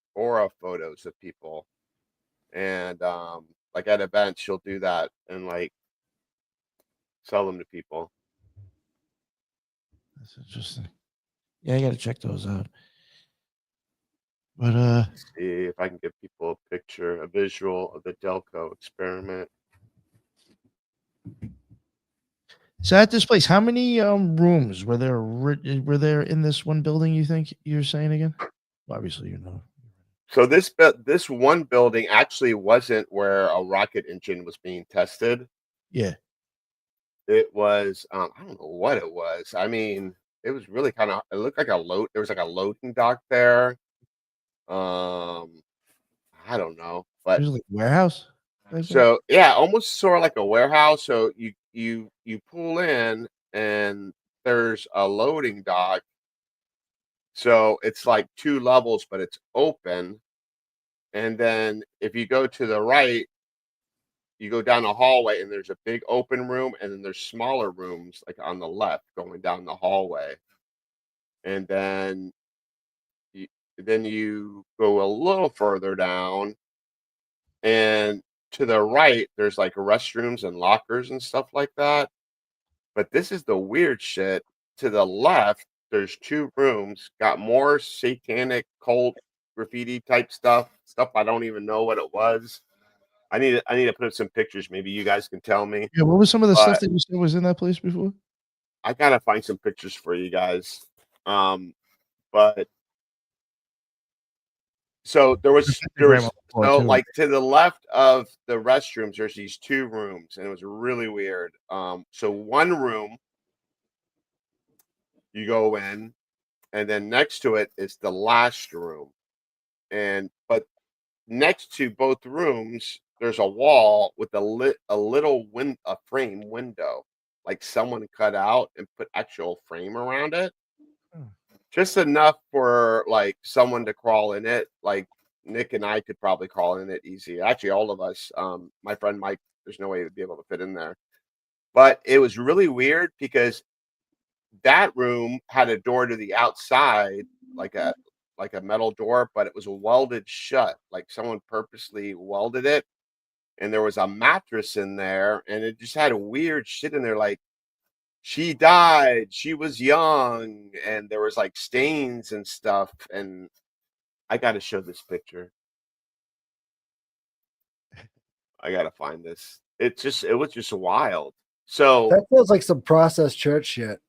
photos of people, and like at events, she'll do that and like sell them to people. That's interesting. Yeah, I got to check those out. But Let's see if I can give people a picture, a visual of the Delco experiment. so at this place, how many rooms were there in this one building? You think you're saying again? Well, obviously, you know. So this one building actually wasn't where a rocket engine was being tested. Yeah. It was I don't know what it was. I mean, it was really kind of it looked like a load. There was like a loading dock there. I don't know, It but was like a warehouse. type thing? so yeah, almost sort of like a warehouse. So you pull in and there's a loading dock. So it's like 2 levels, but it's open. And then if you go to the right, you go down the hallway and there's a big open room, and then there's smaller rooms like on the left going down the hallway. And you, then you go a little further down, and to the right there's like restrooms and lockers and stuff like that. But this is the weird shit. To the left, there's 2 rooms, got more satanic cult graffiti type stuff I don't even know what it was. I need to put up some pictures. Maybe you guys can tell me. Yeah. What was some of the stuff But that you said was in that place before? I gotta find some pictures for you guys. But so there was Instagram so too. like to the left of the restrooms, there's these 2 rooms, and it was really weird. So one room you go in, and then next to it is the last room, but next to both rooms there's a wall with a little a frame window, like someone cut out and put actual frame around it, Hmm. just enough for like someone to crawl in it. Like Nick and I could probably crawl in it easy. Actually, all of us. My friend Mike, there's no way to be able to fit in there. But it was really weird because that room had a door to the outside, like a metal door, but it was welded shut. Like someone purposely welded it, and there was a mattress in there, and it just had a weird shit in there, like she died, she was young, and there was like stains and stuff. And I got to show this picture. I got to find this. It was just wild. So That feels like some processed church shit,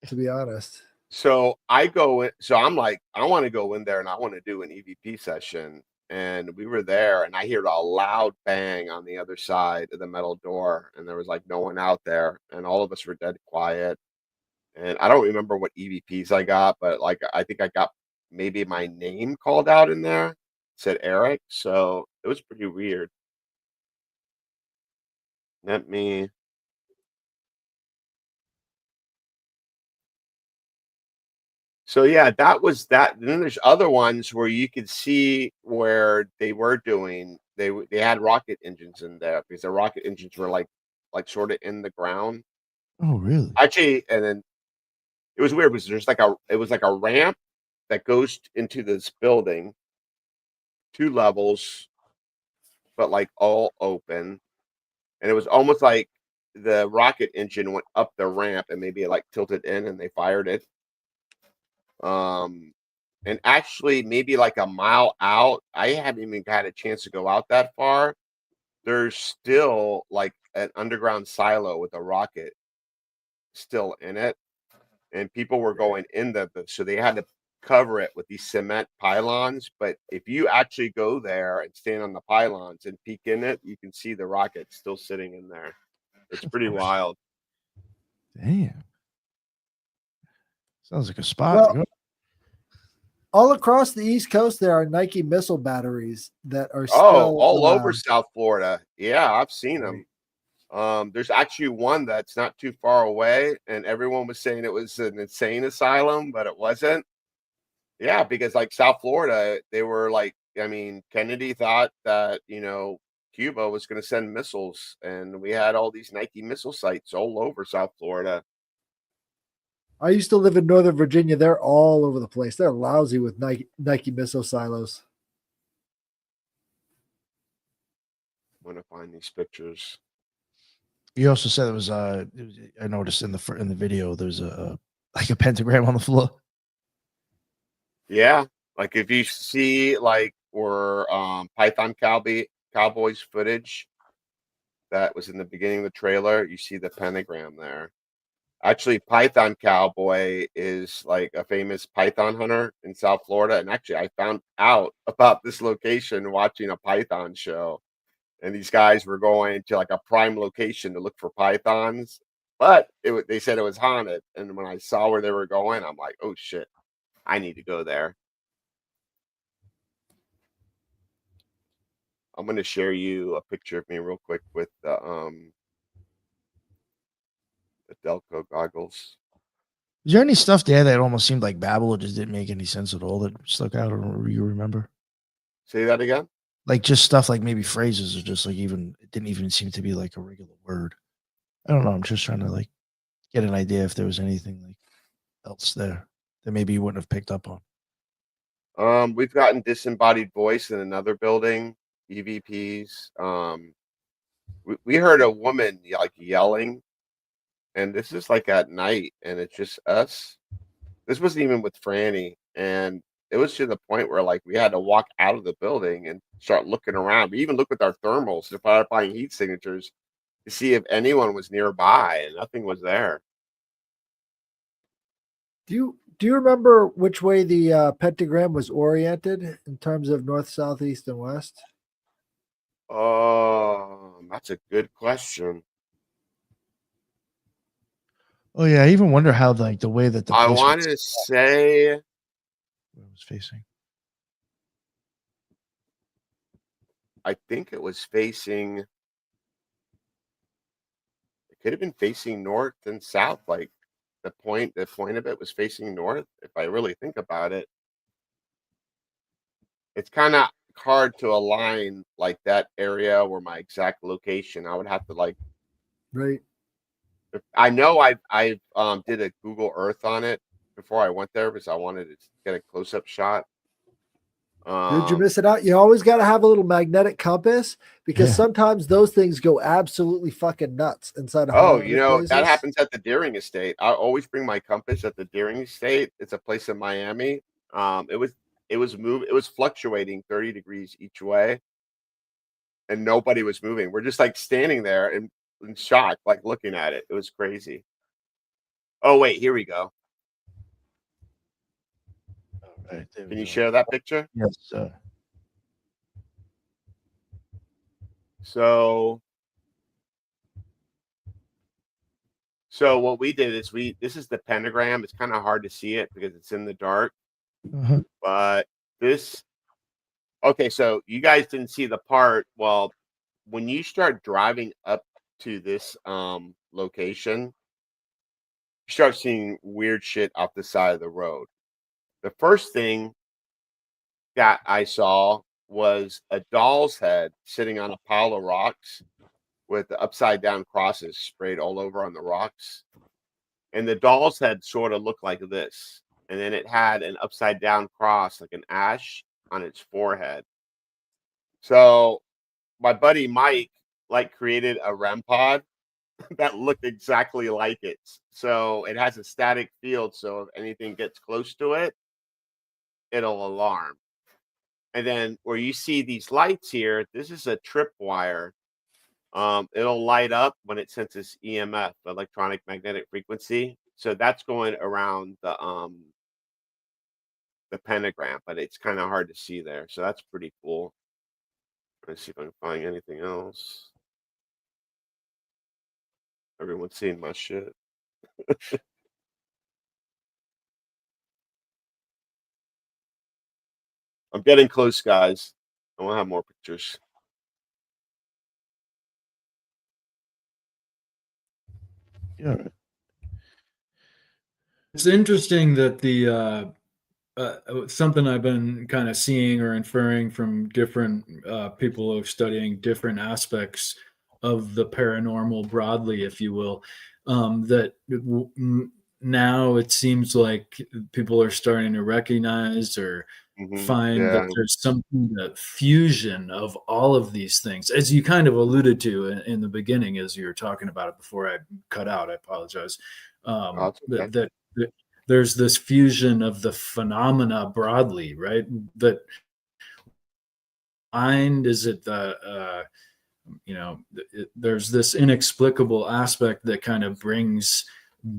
to be honest. So I go in, so I'm like, I want to go in there and I want to do an EVP session. And we were there, and I heard a loud bang on the other side of the metal door, and there was like no one out there, and all of us were dead quiet. And I don't remember what EVPs I got, but like I think I got maybe my name called out in there. It said Eric, so it was pretty weird. Let me. So yeah, that was that. And then there's other ones where you could see where they were doing. They had rocket engines in there because the rocket engines were like sort of in the ground. Oh, really? Actually, and then it was weird because it was like a ramp that goes into this building, 2 levels, but like all open, and it was almost like the rocket engine went up the ramp and maybe it like tilted in and they fired it. Um, and actually, maybe like a mile out, I haven't even had a chance to go out that far. There's still like an underground silo with a rocket still in it, and people were going in so they had to cover it with these cement pylons. But if you actually go there and stand on the pylons and peek in it, you can see the rocket still sitting in there. It's pretty wild. Damn. Sounds like a spot to Well, go. all across the East Coast, there are Nike missile batteries that are Oh, still all over South Florida. Yeah, I've seen them. There's actually one that's not too far away, and everyone was saying it was an insane asylum, but it wasn't. Yeah, because like South Florida, they were like I mean, Kennedy thought that, Cuba was going to send missiles, and we had all these Nike missile sites all over South Florida. I used to live in Northern Virginia. They're all over the place. They're lousy with Nike missile silos. I'm going to find these pictures. You also said it was I noticed in the video there's a like a pentagram on the floor. Yeah, like if you see or Python Cowboys footage that was in the beginning of the trailer, you see the pentagram there. Actually, Python Cowboy is like a famous python hunter in South Florida, and actually, I found out about this location watching a python show. And these guys were going to like a prime location to look for pythons, but they said it was haunted. And when I saw where they were going, I'm like, oh shit, I need to go there. I'm going to share you a picture of me real quick with the Delco goggles. Is there any stuff there that almost seemed like babble or just didn't make any sense at all that stuck out, or you remember? Say that again? Like just stuff like maybe phrases or just like it didn't even seem to be like a regular word. I don't know. I'm just trying to like get an idea if there was anything like else there that maybe you wouldn't have picked up on. We've gotten disembodied voice in another building, EVPs. We heard a woman like yelling, and this is like at night, and it's just us. This wasn't even with Franny, and it was to the point where like we had to walk out of the building and start looking around. We even looked with our thermals to find heat signatures to see if anyone was nearby, and nothing was there. Do you remember which way the pentagram was oriented in terms of north, south, east, and west? That's a good question. Oh yeah, I even wonder how like the way that the I place want to say where it was facing. I think it was facing. It could have been facing north and south. Like the point of it was facing north. If I really think about it, it's kind of hard to align like that area where my exact location. I would have to like. Right. I know I did a Google Earth on it before I went there because I wanted to get a close up shot. Dude, you're missing out. You always got to have a little magnetic compass because sometimes those things go absolutely fucking nuts inside of that happens at the Deering Estate. I always bring my compass at the Deering Estate. It's a place in Miami. It was fluctuating 30 degrees each way, and nobody was moving. We're just like standing there in shock, like looking at it. It was crazy. Oh wait, here we go. Right, can you share that picture? Yes, sir. So what we did is this is the pentagram. It's kind of hard to see it because it's in the dark. But so you guys didn't see the part. Well, when you start driving up to this location, you start seeing weird shit off the side of the road. The first thing that I saw was a doll's head sitting on a pile of rocks with the upside down crosses sprayed all over on the rocks. And the doll's head sort of looked like this. And then it had an upside down cross, like an ash on its forehead. So my buddy Mike created a REM pod that looked exactly like it. So it has a static field. So if anything gets close to it, it'll alarm. And then where you see these lights here, this is a tripwire. It'll light up when it senses EMF, electronic magnetic frequency. So that's going around the pentagram, but it's kind of hard to see there. So that's pretty cool. Let's see if I can find anything else. Everyone's seeing my shit. I'm getting close, guys. I want to have more pictures. Yeah. It's interesting that the something I've been kind of seeing or inferring from different people who are studying different aspects of the paranormal broadly, if you will, that now it seems like people are starting to recognize or find that Yeah. there's some kind of fusion of all of these things, as you kind of alluded to in the beginning, as you were talking about it before I cut out. I apologize. Oh, it's okay. That there's this fusion of the phenomena broadly, right? That mind is it the there's this inexplicable aspect that kind of brings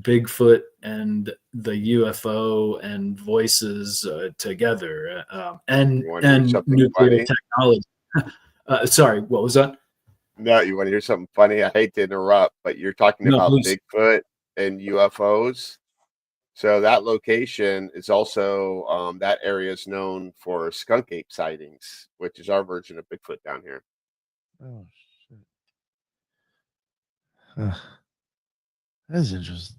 Bigfoot and the UFO and voices together, You want to hear and something nuclear funny? technology. Sorry, what was that? No, you want to hear something funny? I hate to interrupt, but you're talking No, about please. Bigfoot and UFOs. So that location is also that area is known for skunk ape sightings, which is our version of Bigfoot down here. Oh shit. Huh. That's interesting.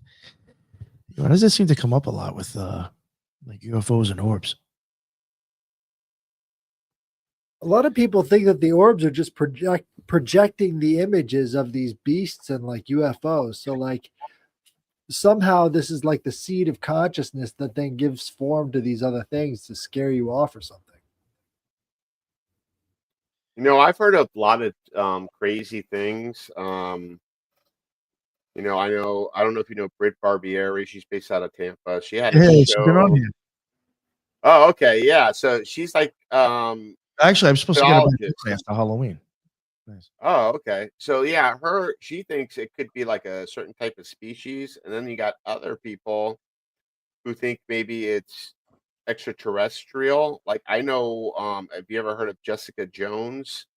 Why does it seem to come up a lot with like UFOs and orbs? A lot of people think that the orbs are just projecting the images of these beasts and like UFOs. So like somehow this is like the seed of consciousness that then gives form to these other things to scare you off or something. You know, I've heard a lot of crazy things. I don't know if you know Britt Barbieri. She's based out of Tampa. She had a Yeah, she's been on show. here. Oh, okay, yeah. So she's like Actually, I'm supposed to get it back mythologist. after Halloween. Nice. Oh, okay. So yeah, she thinks it could be like a certain type of species, and then you got other people who think maybe it's extraterrestrial. Like I know, have you ever heard of Jessica Jones?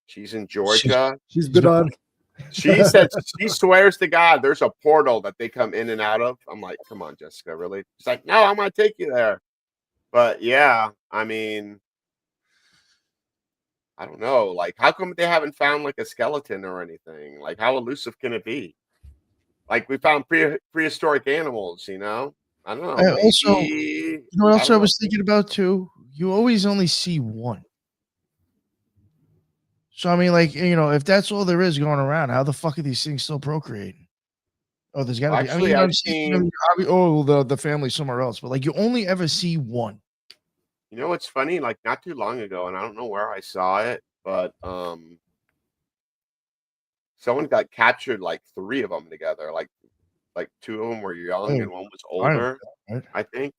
She's in She's Georgia. She's she's been been on. She said she swears to God there's a portal that they come in and out of. I'm like, come on, Jessica, really? She's like, no, I'm gonna take you there. But yeah, I mean, I don't know. Like, how come they haven't found like a skeleton or anything? Like, how elusive can it be? Like, we found prehistoric animals, you know? I don't know. I also, Maybe you know what I else I don't know. was thinking about too? You always only see one. So I mean, like, if that's all there is going around, how the fuck are these things still procreating? Oh, there's got to be. I mean, Actually, I've you see, seen. the family's somewhere else, but like you only ever see one. You know what's funny? Like not too long ago, and I don't know where I saw it, but someone got captured like three of them together. Like two of them were young Oh, and one was fine, older. right? I think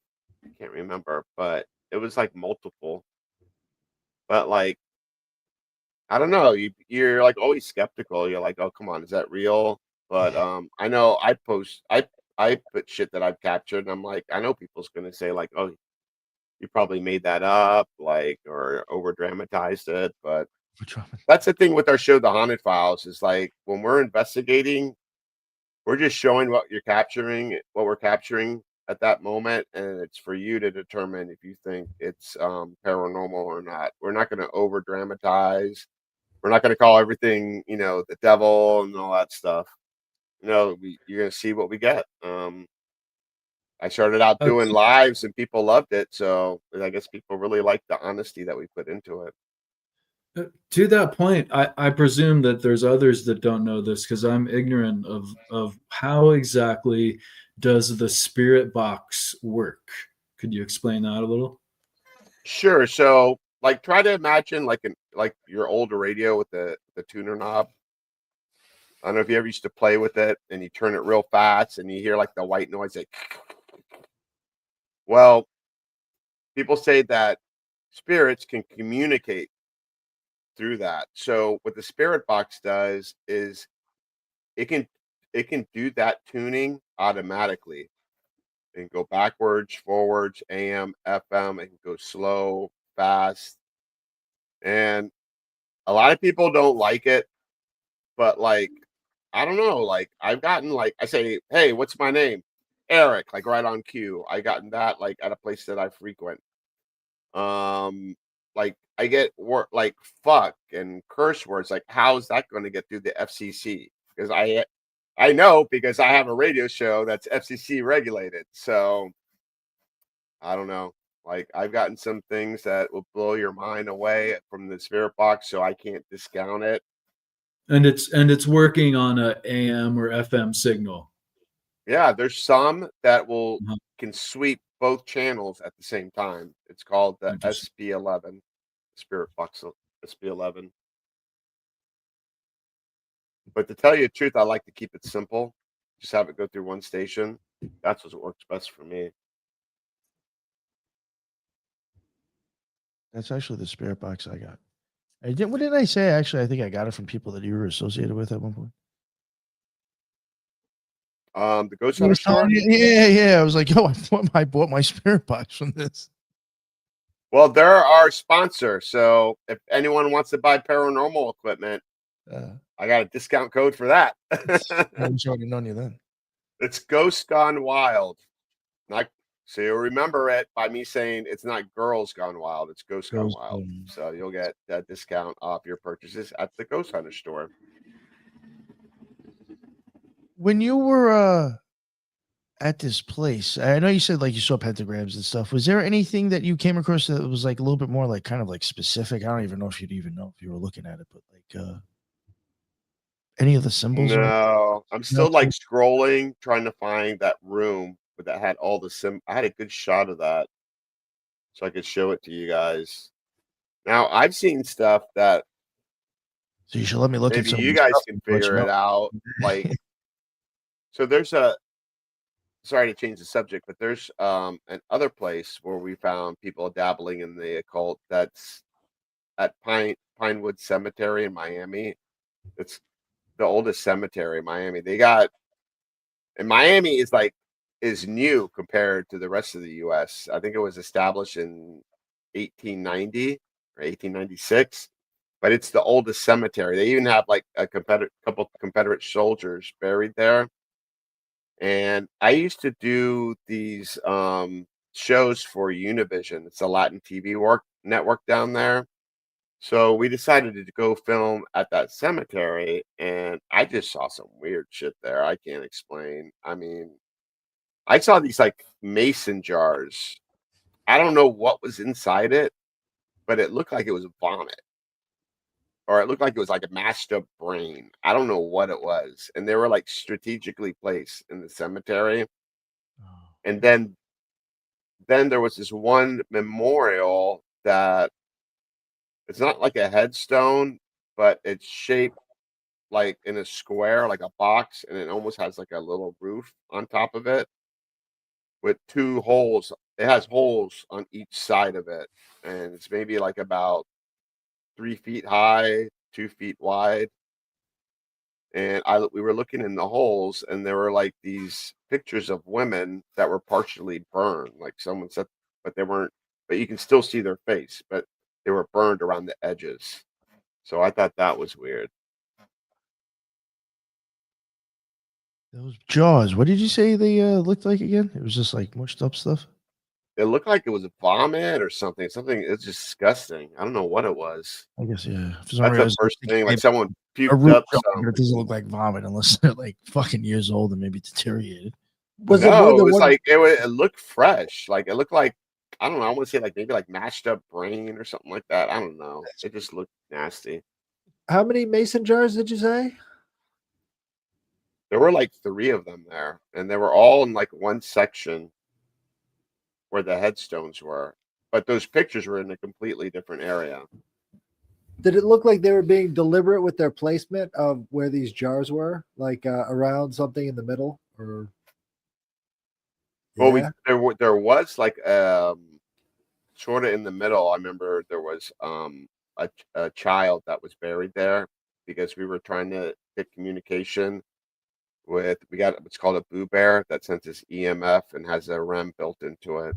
I can't remember, but it was like multiple. But like I don't know, you're like always skeptical. You're like, oh come on, is that real? But I know I put shit that I've captured, and I'm like, I know people's gonna say like, oh, you probably made that up, like or over dramatized it, but For trauma. that's the thing with our show, The Haunted Files, is like when we're investigating, we're just showing what we're capturing at that moment, and it's for you to determine if you think it's paranormal or not. We're not going to over dramatize. We're not going to call everything, the devil and all that stuff. You're going to see what we get. I started out Uh, doing lives, and people loved it, so I guess people really like the honesty that we put into it. To that point, I presume that there's others that don't know this because I'm ignorant of how exactly does the spirit box work. Could you explain that a little? Sure. So, like, try to imagine like your older radio with the tuner knob. I don't know if you ever used to play with it, and you turn it real fast, and you hear like the white noise. Like, well, people say that spirits can communicate through that. So, what the spirit box does is it can it can do that tuning automatically. It can go backwards, forwards, AM, FM. It can go slow, fast, and a lot of people don't like it. But like, I don't know. Like, I've gotten like I say, "Hey, what's my name?" Eric, like right on cue. I gotten that like at a place that I frequent. Um, like I get like fuck and curse words. Like, how's that going to get through the FCC? Because I know because I have a radio show that's FCC regulated. So I don't know. Like I've gotten some things that will blow your mind away from the spirit box, so I can't discount it. And it's working on a AM or FM signal. Yeah, there's some that will Uh-huh. can sweep both channels at the same time. It's called the Interesting. SP11, Spirit Box SP11. But to tell you the truth, I like to keep it simple. Just have it go through one station. That's what works best for me. That's actually the spirit box I got. What did I say? Actually, I think I got it from people that you were associated with at one point. The Ghost I Hunter was telling store. you- yeah. I was like, yo, I bought my spirit box from this. Well, they're our sponsor. So if anyone wants to buy paranormal equipment, I got a discount code for that. I wish I would have known you then. It's Ghost Gone Wild. So you'll remember it by me saying it's not Girls Gone Wild, it's Ghost Gone Wild. So you'll get that discount off your purchases at the Ghost Hunter store. When you were at this place, I know you said like you saw pentagrams and stuff. Was there anything that you came across that was like a little bit more like kind of like specific? I don't even know if you'd even know if you were looking at it, but like any of the symbols? No, I'm still like scrolling, trying to find that room that had all the I had a good shot of that, so I could show it to you guys. Now I've seen stuff that So you should let me look at maybe some. you guys can figure it out. Like, so there's sorry to change the subject, but there's an other place where we found people dabbling in the occult. That's at Pinewood Cemetery in Miami. It's the oldest cemetery in Miami. And Miami is new compared to the rest of the U.S. I think it was established in 1890 or 1896, but it's the oldest cemetery. They even have like a couple Confederate soldiers buried there. And I used to do these shows for Univision. It's a Latin TV network down there. So we decided to go film at that cemetery, and I just saw some weird shit there. I can't explain. I mean, I saw these like mason jars. I don't know what was inside it, but it looked like it was vomit, or it looked like it was like a mashed up brain. I don't know what it was, and they were like strategically placed in the cemetery. And then there was this one memorial that it's not like a headstone, but it's shaped like in a square, like a box, and it almost has like a little roof on top of it with two holes. It has holes on each side of it, and it's maybe like about 3 feet high, 2 feet wide. And we were looking in the holes, and there were like these pictures of women that were partially burned, like someone said, but they weren't. But you can still see their face, but they were burned around the edges. So I thought that was weird. Those jaws. What did you say they looked like again? It was just like mushed up stuff. It looked like it was a vomit or something. It's disgusting. I don't know what it was. I guess yeah. For That's the first thing. Like someone a puked root up jaw, but something. it doesn't look like vomit unless they're like fucking years old and maybe deteriorated. Was No, it more it than was one? like it looked fresh. Like it looked like, I don't know. I want to say like maybe like mashed up brain or something like that. I don't know. It just looked nasty. How many mason jars did you say? There were like 3 of them there, and they were all in like one section where the headstones were. But those pictures were in a completely different area. Did it look like they were being deliberate with their placement of where these jars were, like around something in the middle, or? Well, Yeah. there was like sort of in the middle. I remember there was a child that was buried there because we were trying to get communication with. We got what's called a boo bear that senses EMF and has a REM built into it.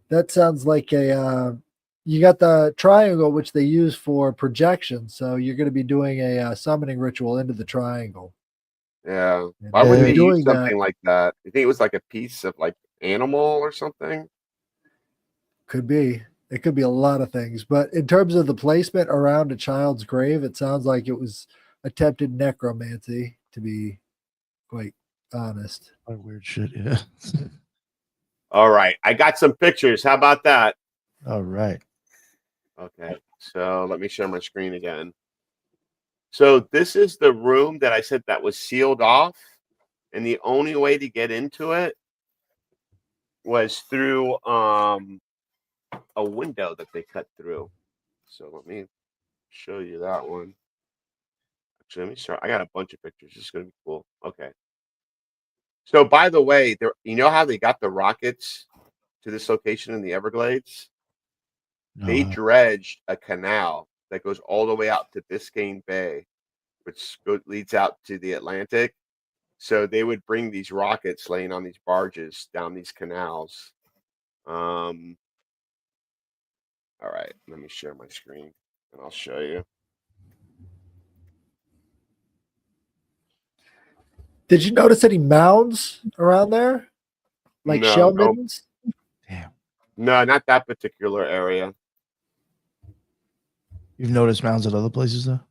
That sounds like a. You got the triangle, which they use for projection. So you're going to be doing a summoning ritual into the triangle. Yeah. And Why would you're they use doing something that. like that? You think it was like a piece of like animal or something? Could be. It could be a lot of things. But in terms of the placement around a child's grave, it sounds like it was attempted necromancy, to be quite honest. Weird shit, yeah. All right. I got some pictures. How about that? All right. Okay. So let me share my screen again. So this is the room that I said that was sealed off. And the only way to get into it was through a window that they cut through. So let me show you that one. Actually, let me start. I got a bunch of pictures. This is going to be cool. Okay. So by the way, there, you know how they got the rockets to this location in the Everglades? They No, dredged a canal that goes all the way out to Biscayne Bay, which leads out to the Atlantic. So they would bring these rockets laying on these barges down these canals. All right, let me share my screen and I'll show you. Did you notice any mounds around there? Like No, shell no, middens? damn. no, not that particular area. You've noticed mounds at other places though?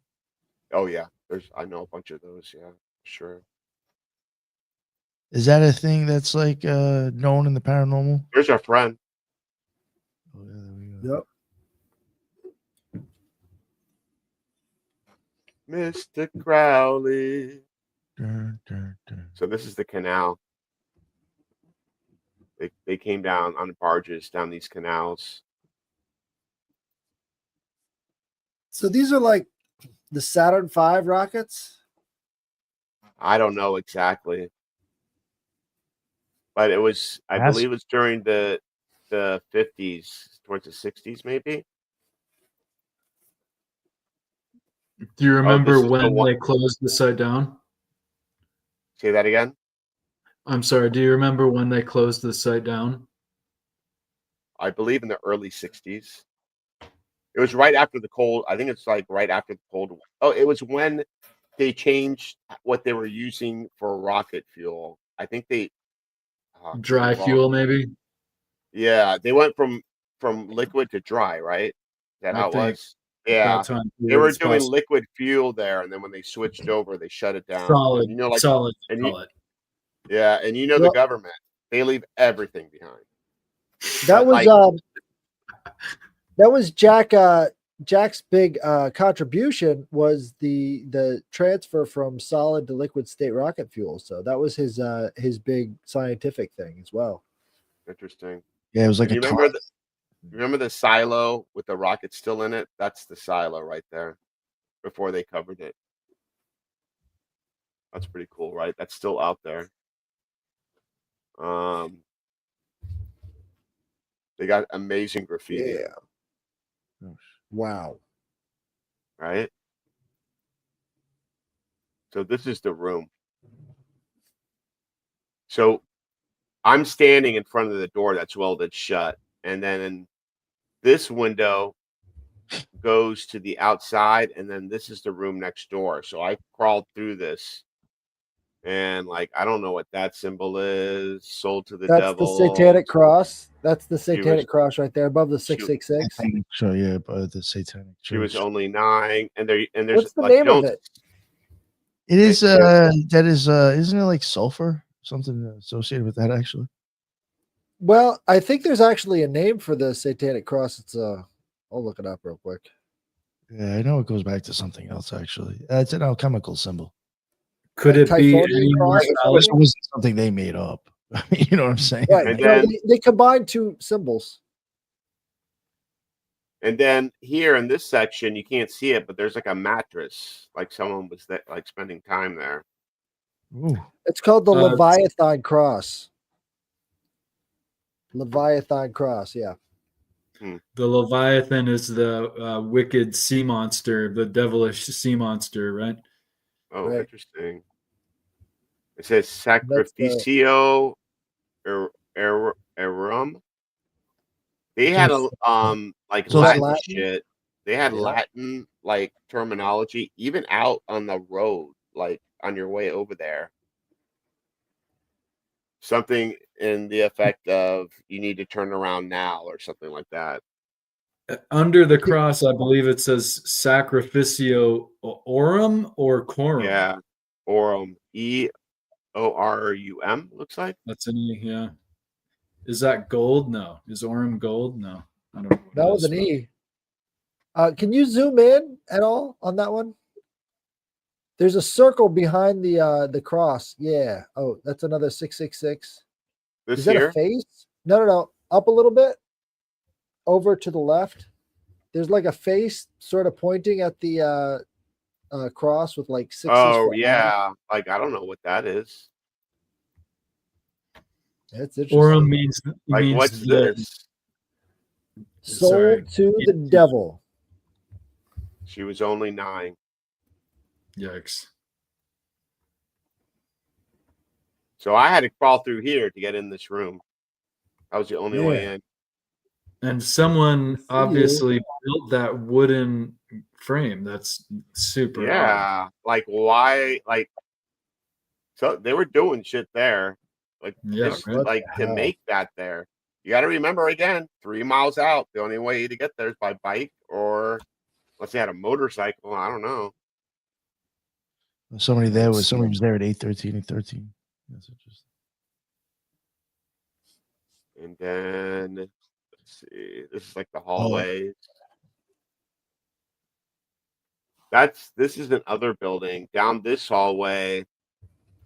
Oh yeah, I know a bunch of those. Yeah, sure. Is that a thing that's like known in the paranormal? There's our friend. Oh, yeah, there we go. Yep. Mr. Crowley. Dun, dun, dun. So this is the canal. They came down on barges down these canals. So these are like the Saturn V rockets? I don't know exactly, but it was, I That's- believe it was during the 50s, towards the 60s, maybe. Do you remember this is the when one- they closed the site down? Say that again. I'm sorry. Do you remember when they closed the site down? I believe in the early 60s. It was right after the cold. I think it's like right after the Cold War. Oh, it was when they changed what they were using for rocket fuel. I think they Dry fuel, maybe. Yeah, they went from liquid to dry, right? Is that I how it think was? Yeah, That time they were period is doing possible. liquid fuel there, and then when they switched over, they shut it down. Solid, And, you know, like solid, and you, solid. yeah, and you know the Well- government, they leave everything behind. That But, was like- Jack's big contribution was the transfer from solid to liquid state rocket fuel. So that was his big scientific thing as well. Interesting. Yeah, it was like And a you remember the silo with the rocket still in it? That's the silo right there. Before they covered it. That's pretty cool, right? That's still out there. They got amazing graffiti. Yeah. Wow. Right? So this is the room. So I'm standing in front of the door that's welded shut, and then this window goes to the outside, and then this is the room next door. So I crawled through this, and like I don't know what that symbol is. Sold to the That's devil. the satanic cross. That's the She was- satanic cross right there above the she- 666. So yeah, but the Satanic Church. She was only 9, and there's What's the like, name of don't- it? It is Thank that is isn't it like sulfur? Something associated with that actually. Well, I think there's actually a name for the satanic cross. It's I'll look it up real quick. Yeah, I know it goes back to something else actually. It's an alchemical symbol. Could Like it be Typhonian any more cross or It solid? something? wasn't something they made up. You know what I'm saying? Right. And No, then- they combine two symbols. And then here in this section, you can't see it, but there's like a mattress, like someone was like spending time there. Ooh. It's called the Uh, Leviathan cross. Leviathan cross, yeah. The Leviathan is the wicked sea monster, the devilish sea monster, right? Oh, Right. interesting. It says That's Sacrificio Erum. They had a like So Latin, Latin? shit. They had Yeah. Latin like terminology, even out on the road, like on your way over there. Something in the effect of you need to turn around now or something like that. Under the cross, I believe it says Sacrificio Orum or Corum. Yeah. Orum. EORUM looks like. That's an E, yeah. Is that gold? No. Is Orem gold? No. I don't know. What That it was is, an E. Can you zoom in at all on that one? There's a circle behind the cross. Yeah. Oh, that's another 666. This Is that here? a face? No. Up a little bit. Over to the left. There's like a face sort of pointing at the cross with like sixes. Oh for eyes. yeah, like I don't know what that is. That's interesting. Orem means Like what's the this? Sold sorry. to the devil. She was only 9. Yikes. So I had to crawl through here to get in this room. That was the only way Yeah. in. And someone For you. obviously built that wooden frame. That's super odd. Yeah, like why? Like, so they were doing shit there, like Yeah, just right. like the to hell? make that there. You got to remember again, 3 miles out. The only way to get there is by bike, or unless they had a motorcycle. I don't know. Somebody was there at 8:13. That's interesting. And then let's see. This is like the hallways. This is another building. Down this hallway,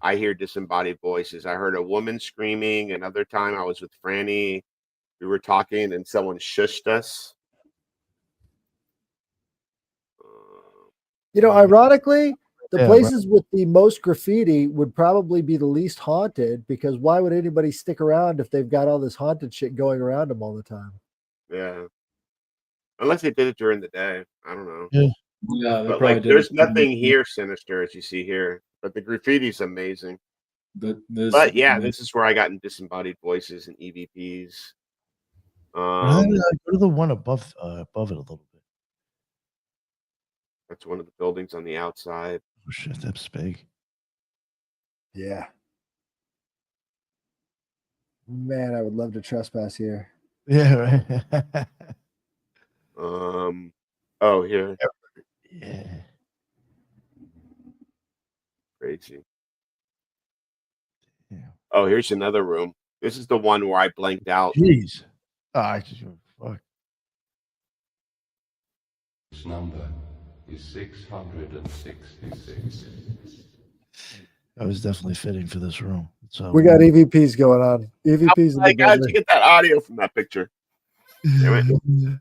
I hear disembodied voices. I heard a woman screaming. Another time I was with Franny. We were talking and someone shushed us. Ironically, the Yeah, places with the most graffiti would probably be the least haunted, because why would anybody stick around if they've got all this haunted shit going around them all the time? Yeah. Unless they did it during the day. I don't know. Yeah, they But probably like, did. there's nothing here sinister as you see here. But the graffiti's amazing. But yeah, this is where I got in disembodied voices and EVPs. Go to the one above it a little bit. That's one of the buildings on the outside. Oh shit, that's big. Yeah. Man, I would love to trespass here. Yeah, right. Oh, here. Yeah. Crazy. Yeah. Oh, here's another room. This is the one where I blanked out. Jeez. Fuck. This number is 666. That was definitely fitting for this room. So We got EVPs going on. EVPs in the Like, how'd you building. get that audio from that picture? Damn it.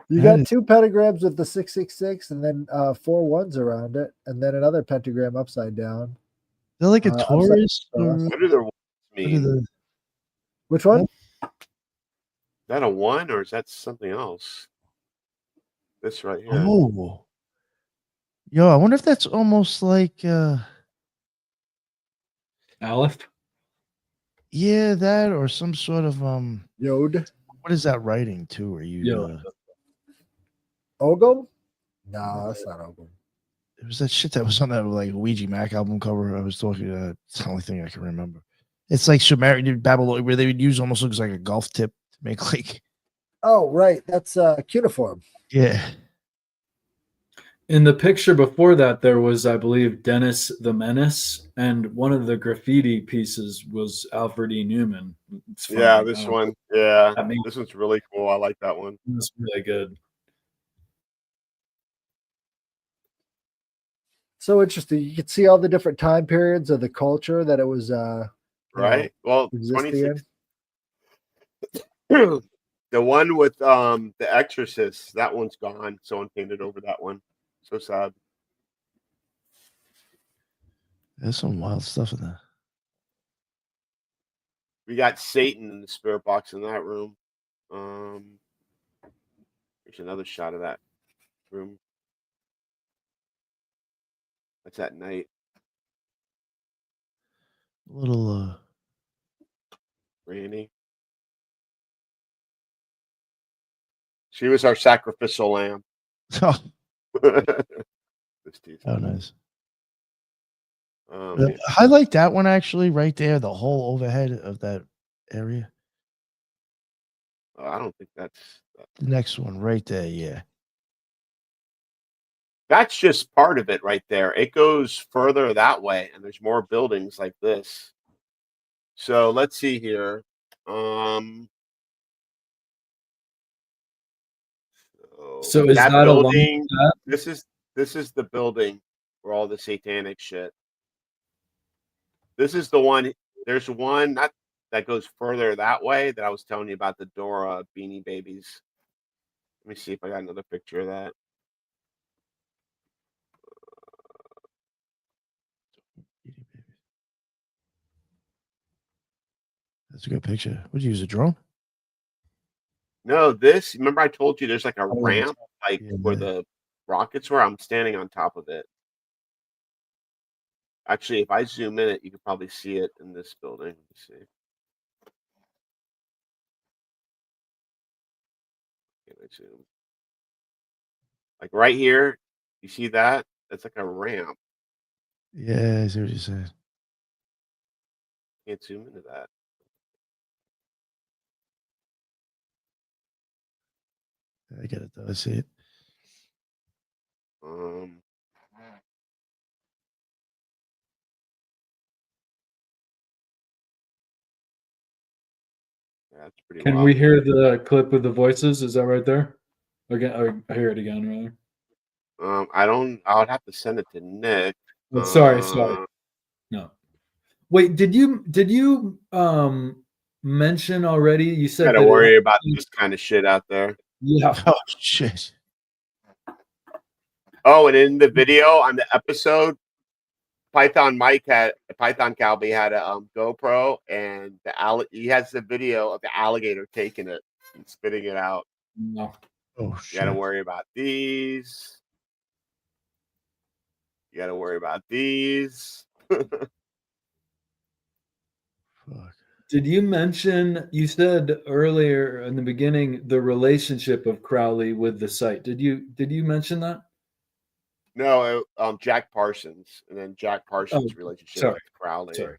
You got 2 pentagrams with the 666 and then 4 ones around it, and then another pentagram upside down. They're like a upside Taurus. across. What do the ones mean? Which one? Is that a 1 or is that something else? This right here. Oh. Yo, I wonder if that's almost like Aleph? yeah, that or some sort of Yod. what is that writing too? Are you Ogum? No, that's not Ogum. it was that shit that was on that like Ouija Mac album cover. I was talking it's the only thing I can remember. It's like Sumerian Babylon where they would use almost looks like a golf tip to make like Oh, right. That's cuneiform. yeah. In the picture before that, there was, I believe, Dennis the Menace, and one of the graffiti pieces was Alfred E. Newman. It's funny. Yeah, this one. Yeah, I mean- this one's really cool. I like that one. It's really good. So interesting. You can see all the different time periods of the culture that it was Right? Well, existing 26. in. The one with The Exorcist, that one's gone. Someone painted over that one. So sad. There's some wild stuff in there. We got Satan in the spirit box in that room. Here's another shot of that room. That's at night. A little Randy. She was our sacrificial lamb. oh, This teeth. oh nice. Yeah. I like that one actually right there, the whole overhead of that area. I don't think that's The next one right there, yeah. That's just part of it right there. It goes further that way, and there's more buildings like this. So let's see here. Um. So is that that a long building? shot? This is the building where all the satanic shit. This is the one. There's one that goes further that way that I was telling you about, the Dora Beanie Babies. Let me see if I got another picture of that. That's a good picture. Would you use a drone? No, this. Remember I told you there's like a Oh, ramp, like where yeah. the rockets were. I'm standing on top of it. Actually, if I zoom in it, you can probably see it in this building. Let me see. Can I zoom? Like right here, you see that? That's like a ramp. Yeah, I see what you're saying. Can't zoom into that. I get it though. I see it. Um, yeah, that's pretty Can wild. we hear the clip with the voices? Is that right there? Again, I hear it again, rather. I don't. I would have to send it to Nick. Oh, sorry. No. Wait, did you mention already? You said Got to that it worry about actually, this kind of shit out there. yeah. Oh shit. Oh, and in the video on the episode, Python Calby had a GoPro, and he has the video of the alligator taking it and spitting it out. No. Oh You got shit. to worry about these. You got to worry about these. Fuck. Did you mention, you said earlier in the beginning, the relationship of Crowley with the site? Did you mention that? No, Jack Parsons, and then Jack Oh, Parsons' relationship sorry. with Crowley. Sorry.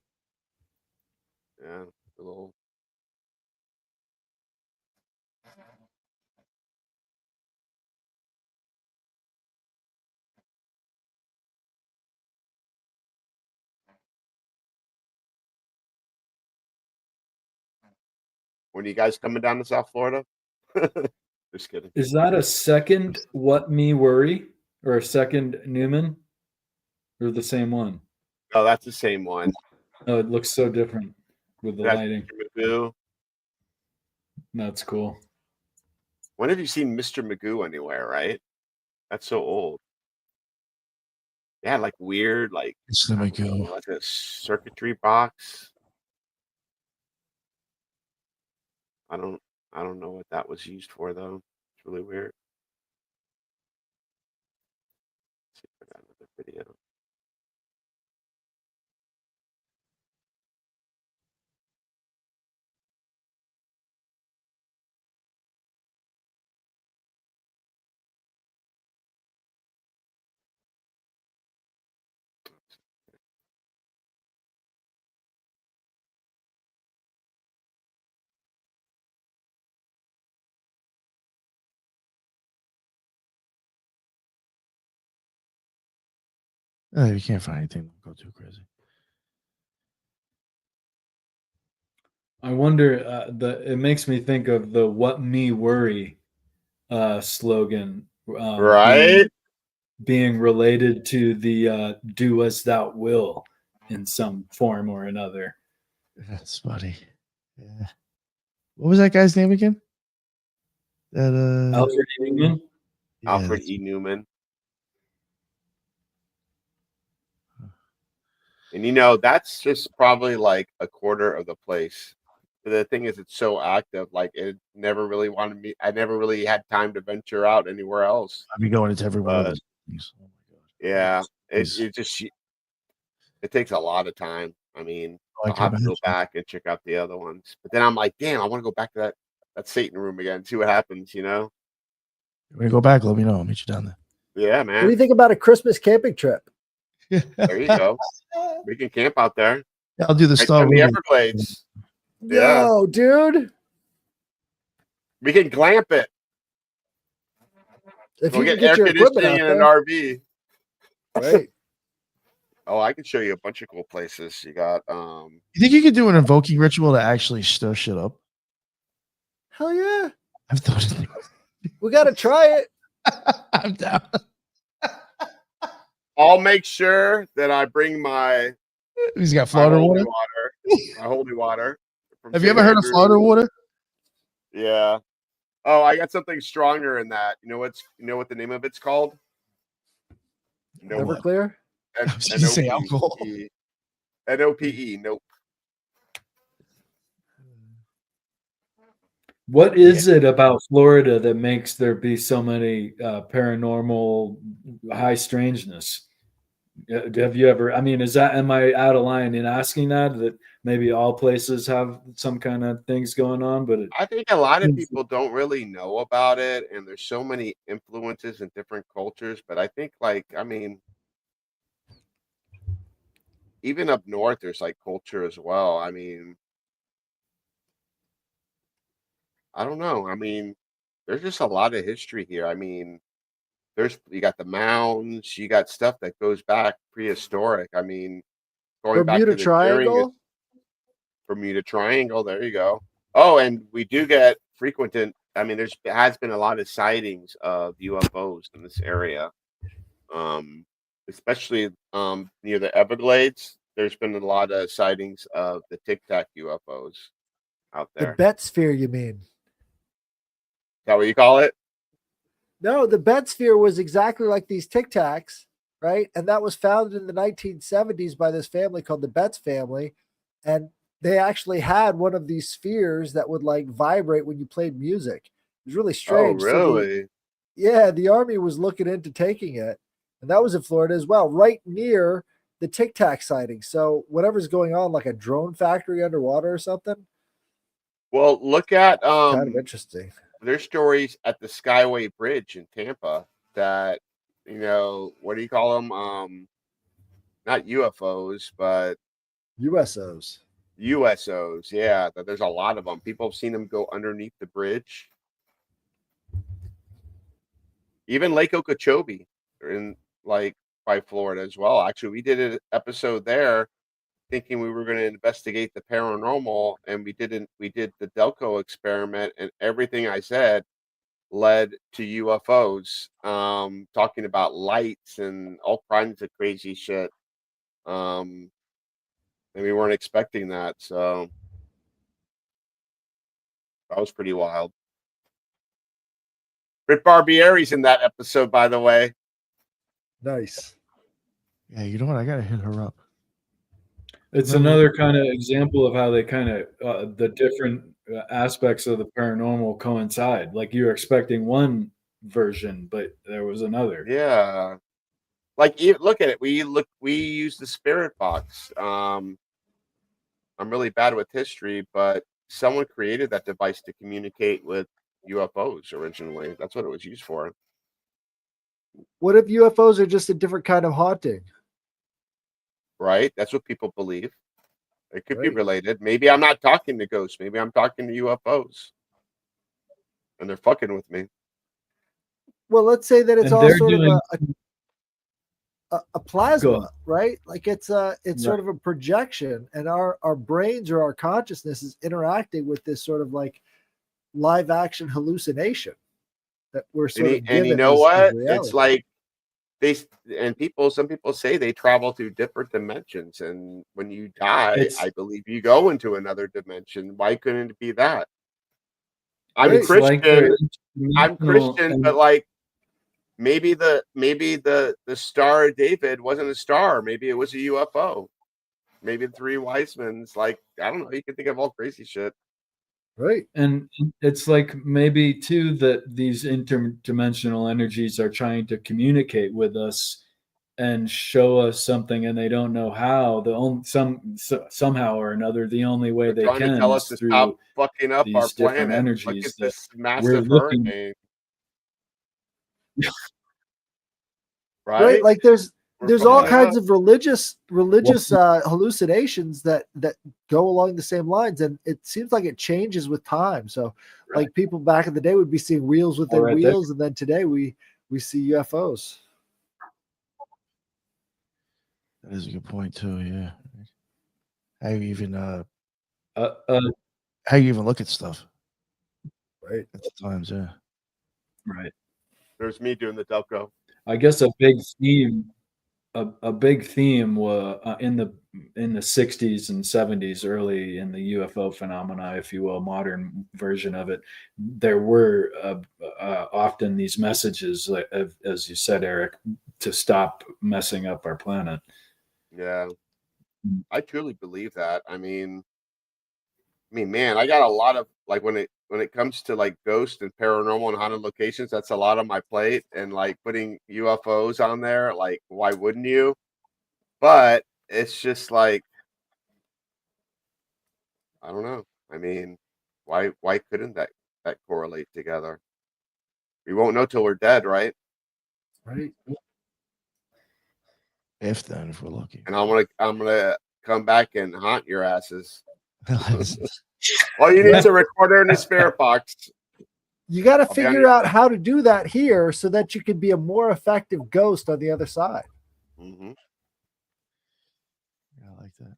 Yeah, a little. When are you guys coming down to South Florida? Just kidding. Is that a second What Me Worry or a second Newman or the same one? Oh, that's the same one. Oh, it looks so different with the That's lighting. Mr. Magoo. That's cool. When have you seen Mr. Magoo anywhere? Right? That's so old. Yeah, like weird, like It's let me go. like a circuitry box. I don't know what that was used for though. It's really weird. Let's see if I got another video. If you can't find anything, don't go too crazy. I wonder. It makes me think of the "What Me Worry" slogan, Right? being related to the "Do as Thou Will" in some form or another. That's funny. Yeah. What was that guy's name again? That Alfred E. Newman. yeah, Alfred that's- E. Newman. And that's just probably like a quarter of the place. But the thing is, it's so active. Like it never really wanted me. I never really had time to venture out anywhere else. I'd be going into every one of those things. Oh my god. Yeah, Jeez. it takes a lot of time. I mean, I I'll can have to go imagine. back and check out the other ones. But then I'm like, damn, I want to go back to that Satan room again, see what happens. When you go back, let me know. I'll meet you down there. Yeah, What do man. you think about a Christmas camping trip? There you go. We can camp out there. Yeah, I'll do the Right Star there in the Wars. Everglades. Yeah. No, dude. We can glamp it. If We'll you can get air get your equipment conditioning out and an there, RV. right? Oh, I can show you a bunch of cool places. You got You think you could do an invoking ritual to actually stir shit up? Hell yeah. I've thought of it. We got to try it. I'm down. I'll make sure that I bring my He's got Florida water. my holy water. from Have you St. ever heard of Andrews. Florida water? Yeah. Oh, I got something stronger in that. You know what the name of it's called? Everclear? I was gonna say alcohol. NOPE. Nope. What is it about Florida that makes there be so many paranormal high strangeness? Have you ever? I mean, am I out of line in asking that maybe all places have some kind of things going on? But I think a lot of people don't really know about it, and there's so many influences in different cultures. But I think, even up north, there's like culture as well. I mean, I don't know. I mean, there's just a lot of history here. I mean, you got the mounds, you got stuff that goes back prehistoric. I mean, going back Bermuda to the Triangle. Bermuda Triangle. There you go. Oh, and we do get frequented. I mean, has been a lot of sightings of UFOs in this area, especially near the Everglades. There's been a lot of sightings of the Tic Tac UFOs out The there. Bet Sphere, you mean? Is that what you call it? No, the Bet Sphere was exactly like these Tic Tacs, right? And that was founded in the 1970s by this family called the Betts family. And they actually had one of these spheres that would like vibrate when you played music. It was really strange. Oh, really? The Army was looking into taking it. And that was in Florida as well, right near the Tic Tac sighting. So whatever's going on, like a drone factory underwater or something. Well, look at Kind of interesting. there's stories at the Skyway Bridge in Tampa that, what do you call them? Not UFOs, but USOs. USOs. Yeah, that there's a lot of them. People have seen them go underneath the bridge. Even Lake Okeechobee, in by Florida as well. Actually, we did an episode there thinking we were going to investigate the paranormal, and we didn't. We did the Delco experiment, and everything I said led to UFOs, talking about lights and all kinds of crazy shit. And we weren't expecting that, so that was pretty wild. Britt Barbieri's in that episode, by the way. Nice. Yeah, you know what? I gotta hit her up. it's another kind of example of how they kind of the different aspects of the paranormal coincide. Like you're expecting one version, but there was another. Yeah. Look at it. We use the spirit box. I'm really bad with history, but someone created that device to communicate with UFOs originally. That's what it was used for. What if UFOs are just a different kind of haunting? Right? That's what people believe. It could be Right. related. Maybe I'm not talking to ghosts. Maybe I'm talking to UFOs. And they're fucking with me. Well, let's say that it's And all they're sort doing- of a Go plasma, on. right? Like it's Right. sort of a projection, and our brains or our consciousness is interacting with this sort of like live action hallucination that we're sort of given. And you know as what? reality. It's like some people say they travel through different dimensions, and when you die, I believe you go into another dimension. Why couldn't it be that? I'm Right. Christian. I'm interdimensional Christian, and- but maybe the Star of David wasn't a star. Maybe it was a UFO. Maybe the three wise men's. I don't know. You can think of all crazy shit. Right. And it's like maybe too that these interdimensional energies are trying to communicate with us and show us something, and they don't know how. Somehow or another, the only way they Trying to can tell is us to through stop fucking up our these different planet. Look energies at that this we're massive looking. hurricane. Right. Right? Like there's all fucking kinds up. of religious hallucinations that go along the same lines, and it seems like it changes with time. So like people back in the day would be seeing wheels within right there. wheels, and then today we see UFOs. That is a good point too. Yeah. How you even how you even look at stuff Right. at the times? Yeah. Right. There's me doing the Delco. I guess a big theme in the 60s and 70s, early in the UFO phenomena, if you will, modern version of it, there were often these messages, like, as you said, Eric, to stop messing up our planet. Yeah, I truly believe that. Man, I got a lot of like when it comes to like ghost and paranormal and haunted locations, that's a lot on my plate. And like putting UFOs on there, like why wouldn't you? But it's just like I don't know. I mean, why couldn't that correlate together? We won't know till we're dead, right? Right. If we're lucky. And I'm gonna come back and haunt your asses. That's- All you need is a recorder and a spare box. You got to I'll be figure out how to do that here so that you can be a more effective ghost on the other side. Mm-hmm. I like that.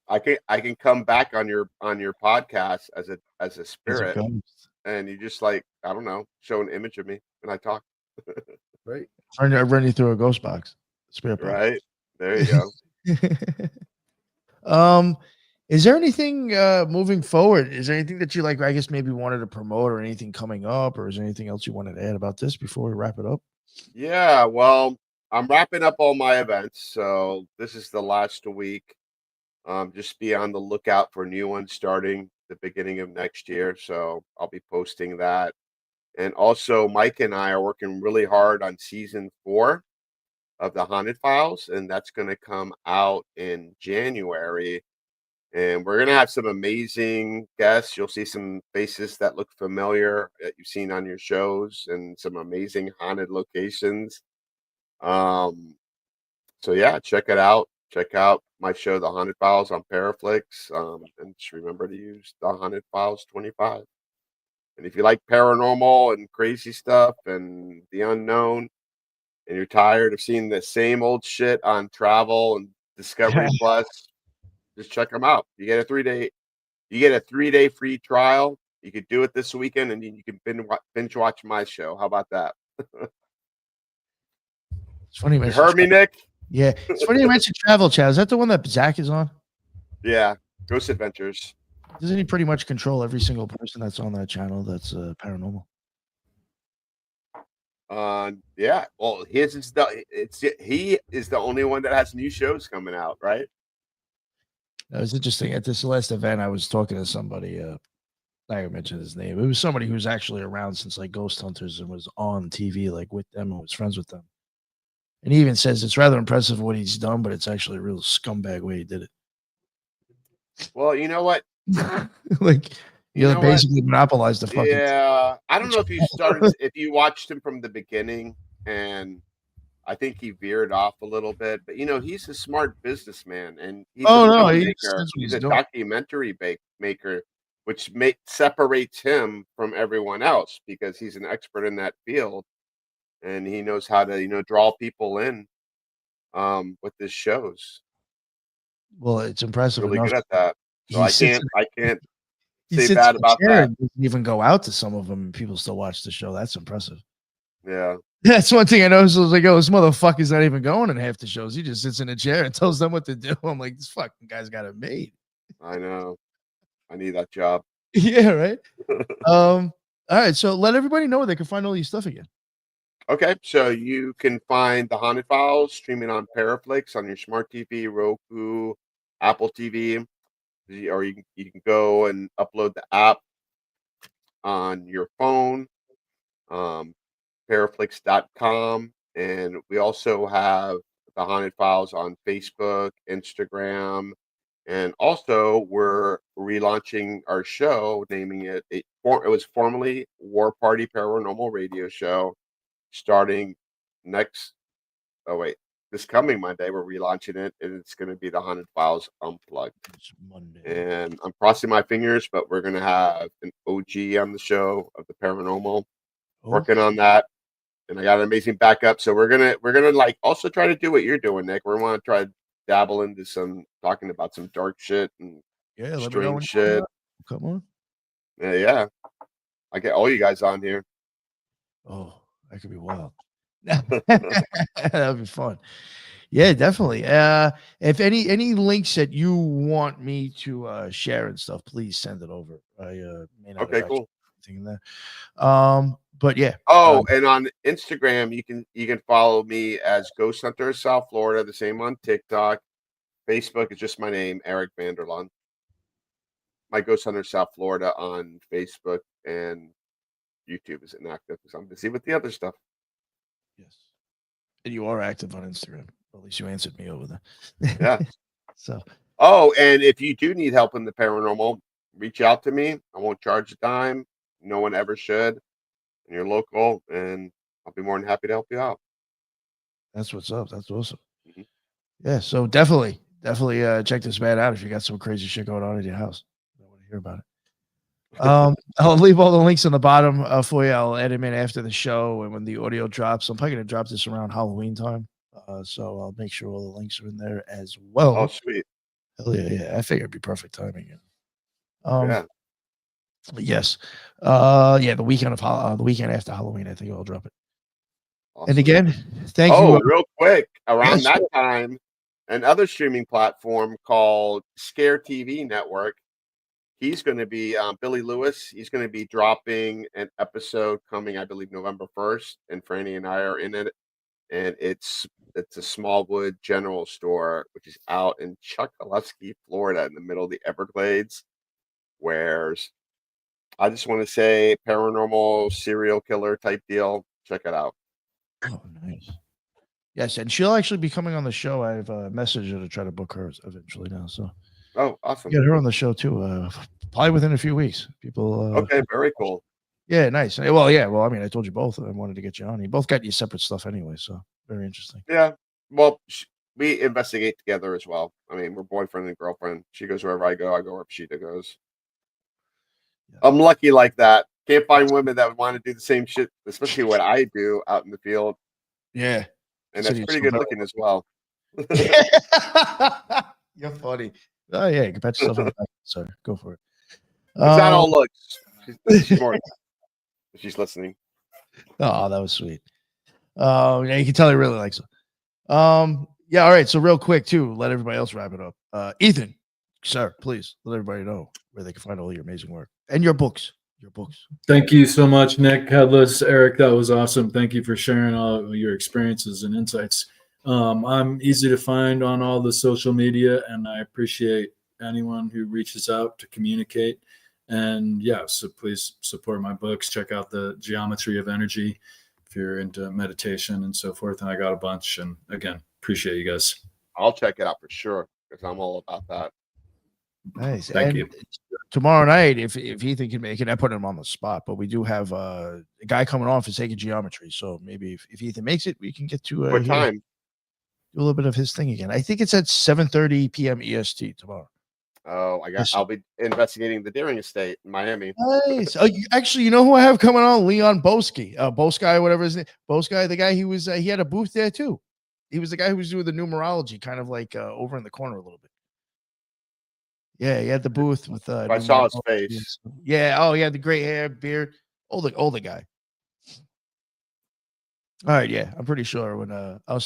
I can come back on your podcast as a As a spirit, ghost. and you just like I don't know, show an image of me when I talk. Right. Run you through a ghost box, spirit box. Right there, you go. Is there anything moving forward? Is there anything that you like? I guess maybe wanted to promote, or anything coming up, or is there anything else you wanted to add about this before we wrap it up? Yeah, well, I'm wrapping up all my events, so this is the last week. Just be on the lookout for new ones starting the beginning of next year. So I'll be posting that. And also, Mike and I are working really hard on season 4 of the Haunted Files, and that's going to come out in January. And we're going to have some amazing guests. You'll see some faces that look familiar that you've seen on your shows, and some amazing haunted locations. So yeah, check it out. Check out my show, The Haunted Files, on Paraflix. And just remember to use The Haunted Files 25. And if you like paranormal and crazy stuff and the unknown, and you're tired of seeing the same old shit on Travel and Discovery Plus, just check them out. You get a 3-day free trial. You could do it this weekend, and you can binge watch my show. How about that? It's funny. You heard me, Nick? Yeah, it's funny you mentioned Travel Chat. Is that the one that Zach is on? Yeah, Ghost Adventures. Doesn't he pretty much control every single person that's on that channel that's paranormal? Yeah. Well, he is the only one that has new shows coming out, right? It was interesting. At this last event, I was talking to somebody. I mentioned his name. It was somebody who's actually around since like Ghost Hunters and was on TV like with them and was friends with them. And he even says it's rather impressive what he's done, but it's actually a real scumbag way he did it. Well, you know what? Like You know basically monopolized the fucking. Yeah, I don't know if you watched him from the beginning, and I think he veered off a little bit. But he's a smart businessman, and he's a filmmaker. He's a documentary maker, which separates him from everyone else because he's an expert in that field, and he knows how to draw people in with his shows. Well, it's impressive. Really enough. good at that. So I can't he say sits bad in a about chair that. and doesn't even go out to some of them, and people still watch the show. That's impressive. Yeah. That's one thing I noticed. I was like, oh, this motherfucker's not even going in half the shows. He just sits in a chair and tells them what to do. I'm like, this fucking guy's got it made. I know. I need that job. Yeah, right. All right. So let everybody know where they can find all these stuff again. Okay, so you can find the Haunted Files streaming on Paraflix on your smart TV, Roku, Apple TV, or you can go and upload the app on your phone, paraflix.com. And we also have the Haunted Files on Facebook, Instagram, and also we're relaunching our show, naming it. It was formerly War Party Paranormal Radio Show. Starting this coming Monday, we're relaunching it, and it's going to be the Haunted Files Unplugged. It's Monday. And I'm crossing my fingers, but we're going to have an OG on the show of the paranormal, working on that. And I got an amazing backup. So we're gonna like also try to do what you're doing, Nick. We want to try to dabble into some talking about some dark shit and Yeah, let me know when strange you wanna shit. come on. Yeah. I get all you guys on here. Oh, that could be wild. That'd be fun. Yeah, definitely. If any links that you want me to share and stuff, please send it over. I may not have Okay, actually cool. anything in there. But yeah. Oh, and on Instagram, you can follow me as Ghost Hunter of South Florida. The same on TikTok. Facebook is just my name, Eric Vanderlaan. My Ghost Hunter South Florida on Facebook, and YouTube is inactive because I'm busy with the other stuff. Yes. And you are active on Instagram. Or at least you answered me over there. Yeah. So Oh, and if you do need help in the paranormal, reach out to me. I won't charge a dime. No one ever should. And you're local, and I'll be more than happy to help you out. that's what's up. That's awesome. Mhm. Yeah. So definitely check this man out if you got some crazy shit going on in your house. I want to hear about it. I'll leave all the links on the bottom for you. I'll add them in after the show and when the audio drops. I'm probably gonna drop this around Halloween time. So I'll make sure all the links are in there as well. Oh, sweet. Hell yeah, yeah. I figured it'd be perfect timing. Yeah. Yes. Yeah, the weekend after Halloween, I think I'll drop it. Awesome. And again, thank you. Oh, real quick, around yes, that sure. time, another streaming platform called Scare TV Network. He's going to be Billy Lewis. He's going to be dropping an episode coming, I believe, November 1st, and Franny and I are in it. And it's a Smallwood General Store, which is out in Chokoloskee, Florida, in the middle of the Everglades. Where I just want to say, paranormal serial killer type deal. Check it out. Oh, nice. Yes, and she'll actually be coming on the show. I've messaged her to try to book her eventually now. So Oh, awesome. get her on the show too. Probably within a few weeks. People. Okay, very cool. Yeah, nice. Well, yeah. Well, I mean, I told you both. I wanted to get you on. You both got your separate stuff anyway, so very interesting. Yeah. Well, we investigate together as well. I mean, we're boyfriend and girlfriend. She goes wherever I go wherever she goes. Yeah. I'm lucky like that. Can't find women that would want to do the same shit, especially what I do out in the field. Yeah. And that's pretty good looking as well. You're funny. Oh yeah, you can pat yourself on the back. Sorry, go for it. It's not all looks. She's more. She's listening. Oh, that was sweet. Yeah, you can tell he really likes it. Yeah, all right. So real quick, too, let everybody else wrap it up. Ethan, sir, please let everybody know where they can find all your amazing work and your books. Your books. Thank you so much, Nick, Headless, Eric. That was awesome. Thank you for sharing all your experiences and insights. I'm easy to find on all the social media, and I appreciate anyone who reaches out to communicate. And yeah, so please support my books. Check out the Geometry of Energy if you're into meditation and so forth. And I got a bunch. And again, appreciate you guys. I'll check it out for sure because I'm all about that. Nice. Thank you. Tomorrow night, if Ethan can make it, I put him on the spot, but we do have a guy coming on for sake of geometry. So maybe if Ethan makes it, we can get to What time? Do a little bit of his thing again. I think it's at 7:30 p.m. EST tomorrow. Oh, I'll be investigating the Deering Estate in Miami. Nice. Actually, you know who I have coming on? Leon Boski. Boski, whatever his name. Boski, the guy he had a booth there too. He was the guy who was doing the numerology, kind of like over in the corner a little bit. Yeah, he had the booth with I saw his face. Yeah, oh yeah, the gray hair, beard, older guy. All right, yeah, I'm pretty sure when I'll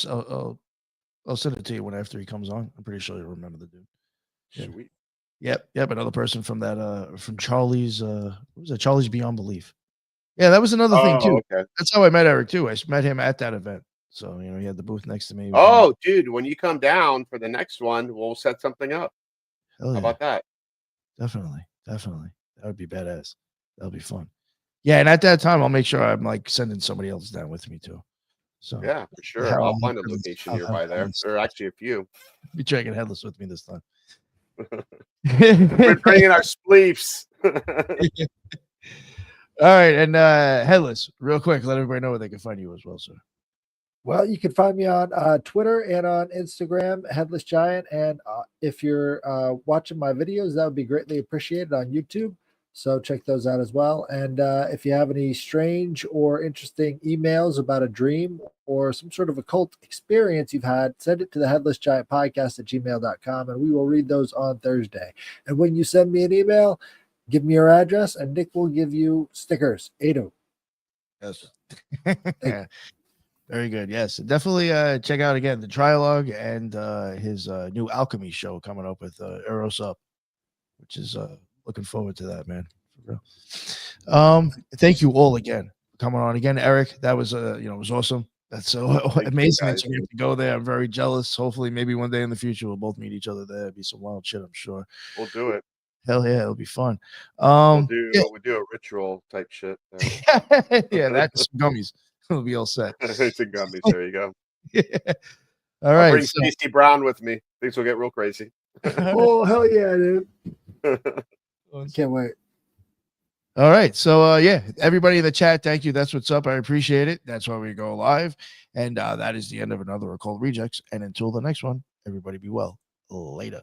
send it to you when after he comes on. I'm pretty sure you'll remember the dude. Yeah. Sweet. Yep, another person from that from Charlie's what was it? Charlie's Beyond Belief. Yeah, that was another thing too. Okay. That's how I met Eric too. I met him at that event. So, he had the booth next to me. Oh, dude, when you come down for the next one, we'll set something up. Hell yeah. How about that? Definitely. That would be badass. That'll be fun. Yeah, and at that time, I'll make sure I'm like sending somebody else down with me too. So yeah, for sure. I'll find a location nearby there. There are actually a few. Be checking Headless with me this time. We're bringing our spleefs. All right, and Headless, real quick, let everybody know where they can find you as well, sir. Well, you can find me on Twitter and on Instagram, Headless Giant. And if you're watching my videos, that would be greatly appreciated on YouTube. So check those out as well. And if you have any strange or interesting emails about a dream or some sort of occult experience you've had, send it to the Headless Giant Podcast at gmail.com, and we will read those on Thursday. And when you send me an email, give me your address, and Nick will give you stickers. Ado. Yes. Very good. Yes. Definitely check out again the Trialogue and his new Alchemy show coming up with Eros Up, which is looking forward to that, man. For real. Thank you all again for coming on again, Eric. That was it was awesome. That's so amazing that you get to go there. I'm very jealous. Hopefully, maybe one day in the future we'll both meet each other there. It'd be some wild shit, I'm sure. We'll do it. Hell yeah, it'll be fun. We'll do a ritual type shit. Yeah, that's some gummies. It'll be all set. It's a gummies. There you go. Yeah. All right. I'll bring Stacey Brown with me. Things will get real crazy. Oh, hell yeah, dude. Can't wait. All right. So, everybody in the chat, thank you. That's what's up. I appreciate it. That's why we go live. And that is the end of another Occult Rejects. And until the next one, everybody be well. Later.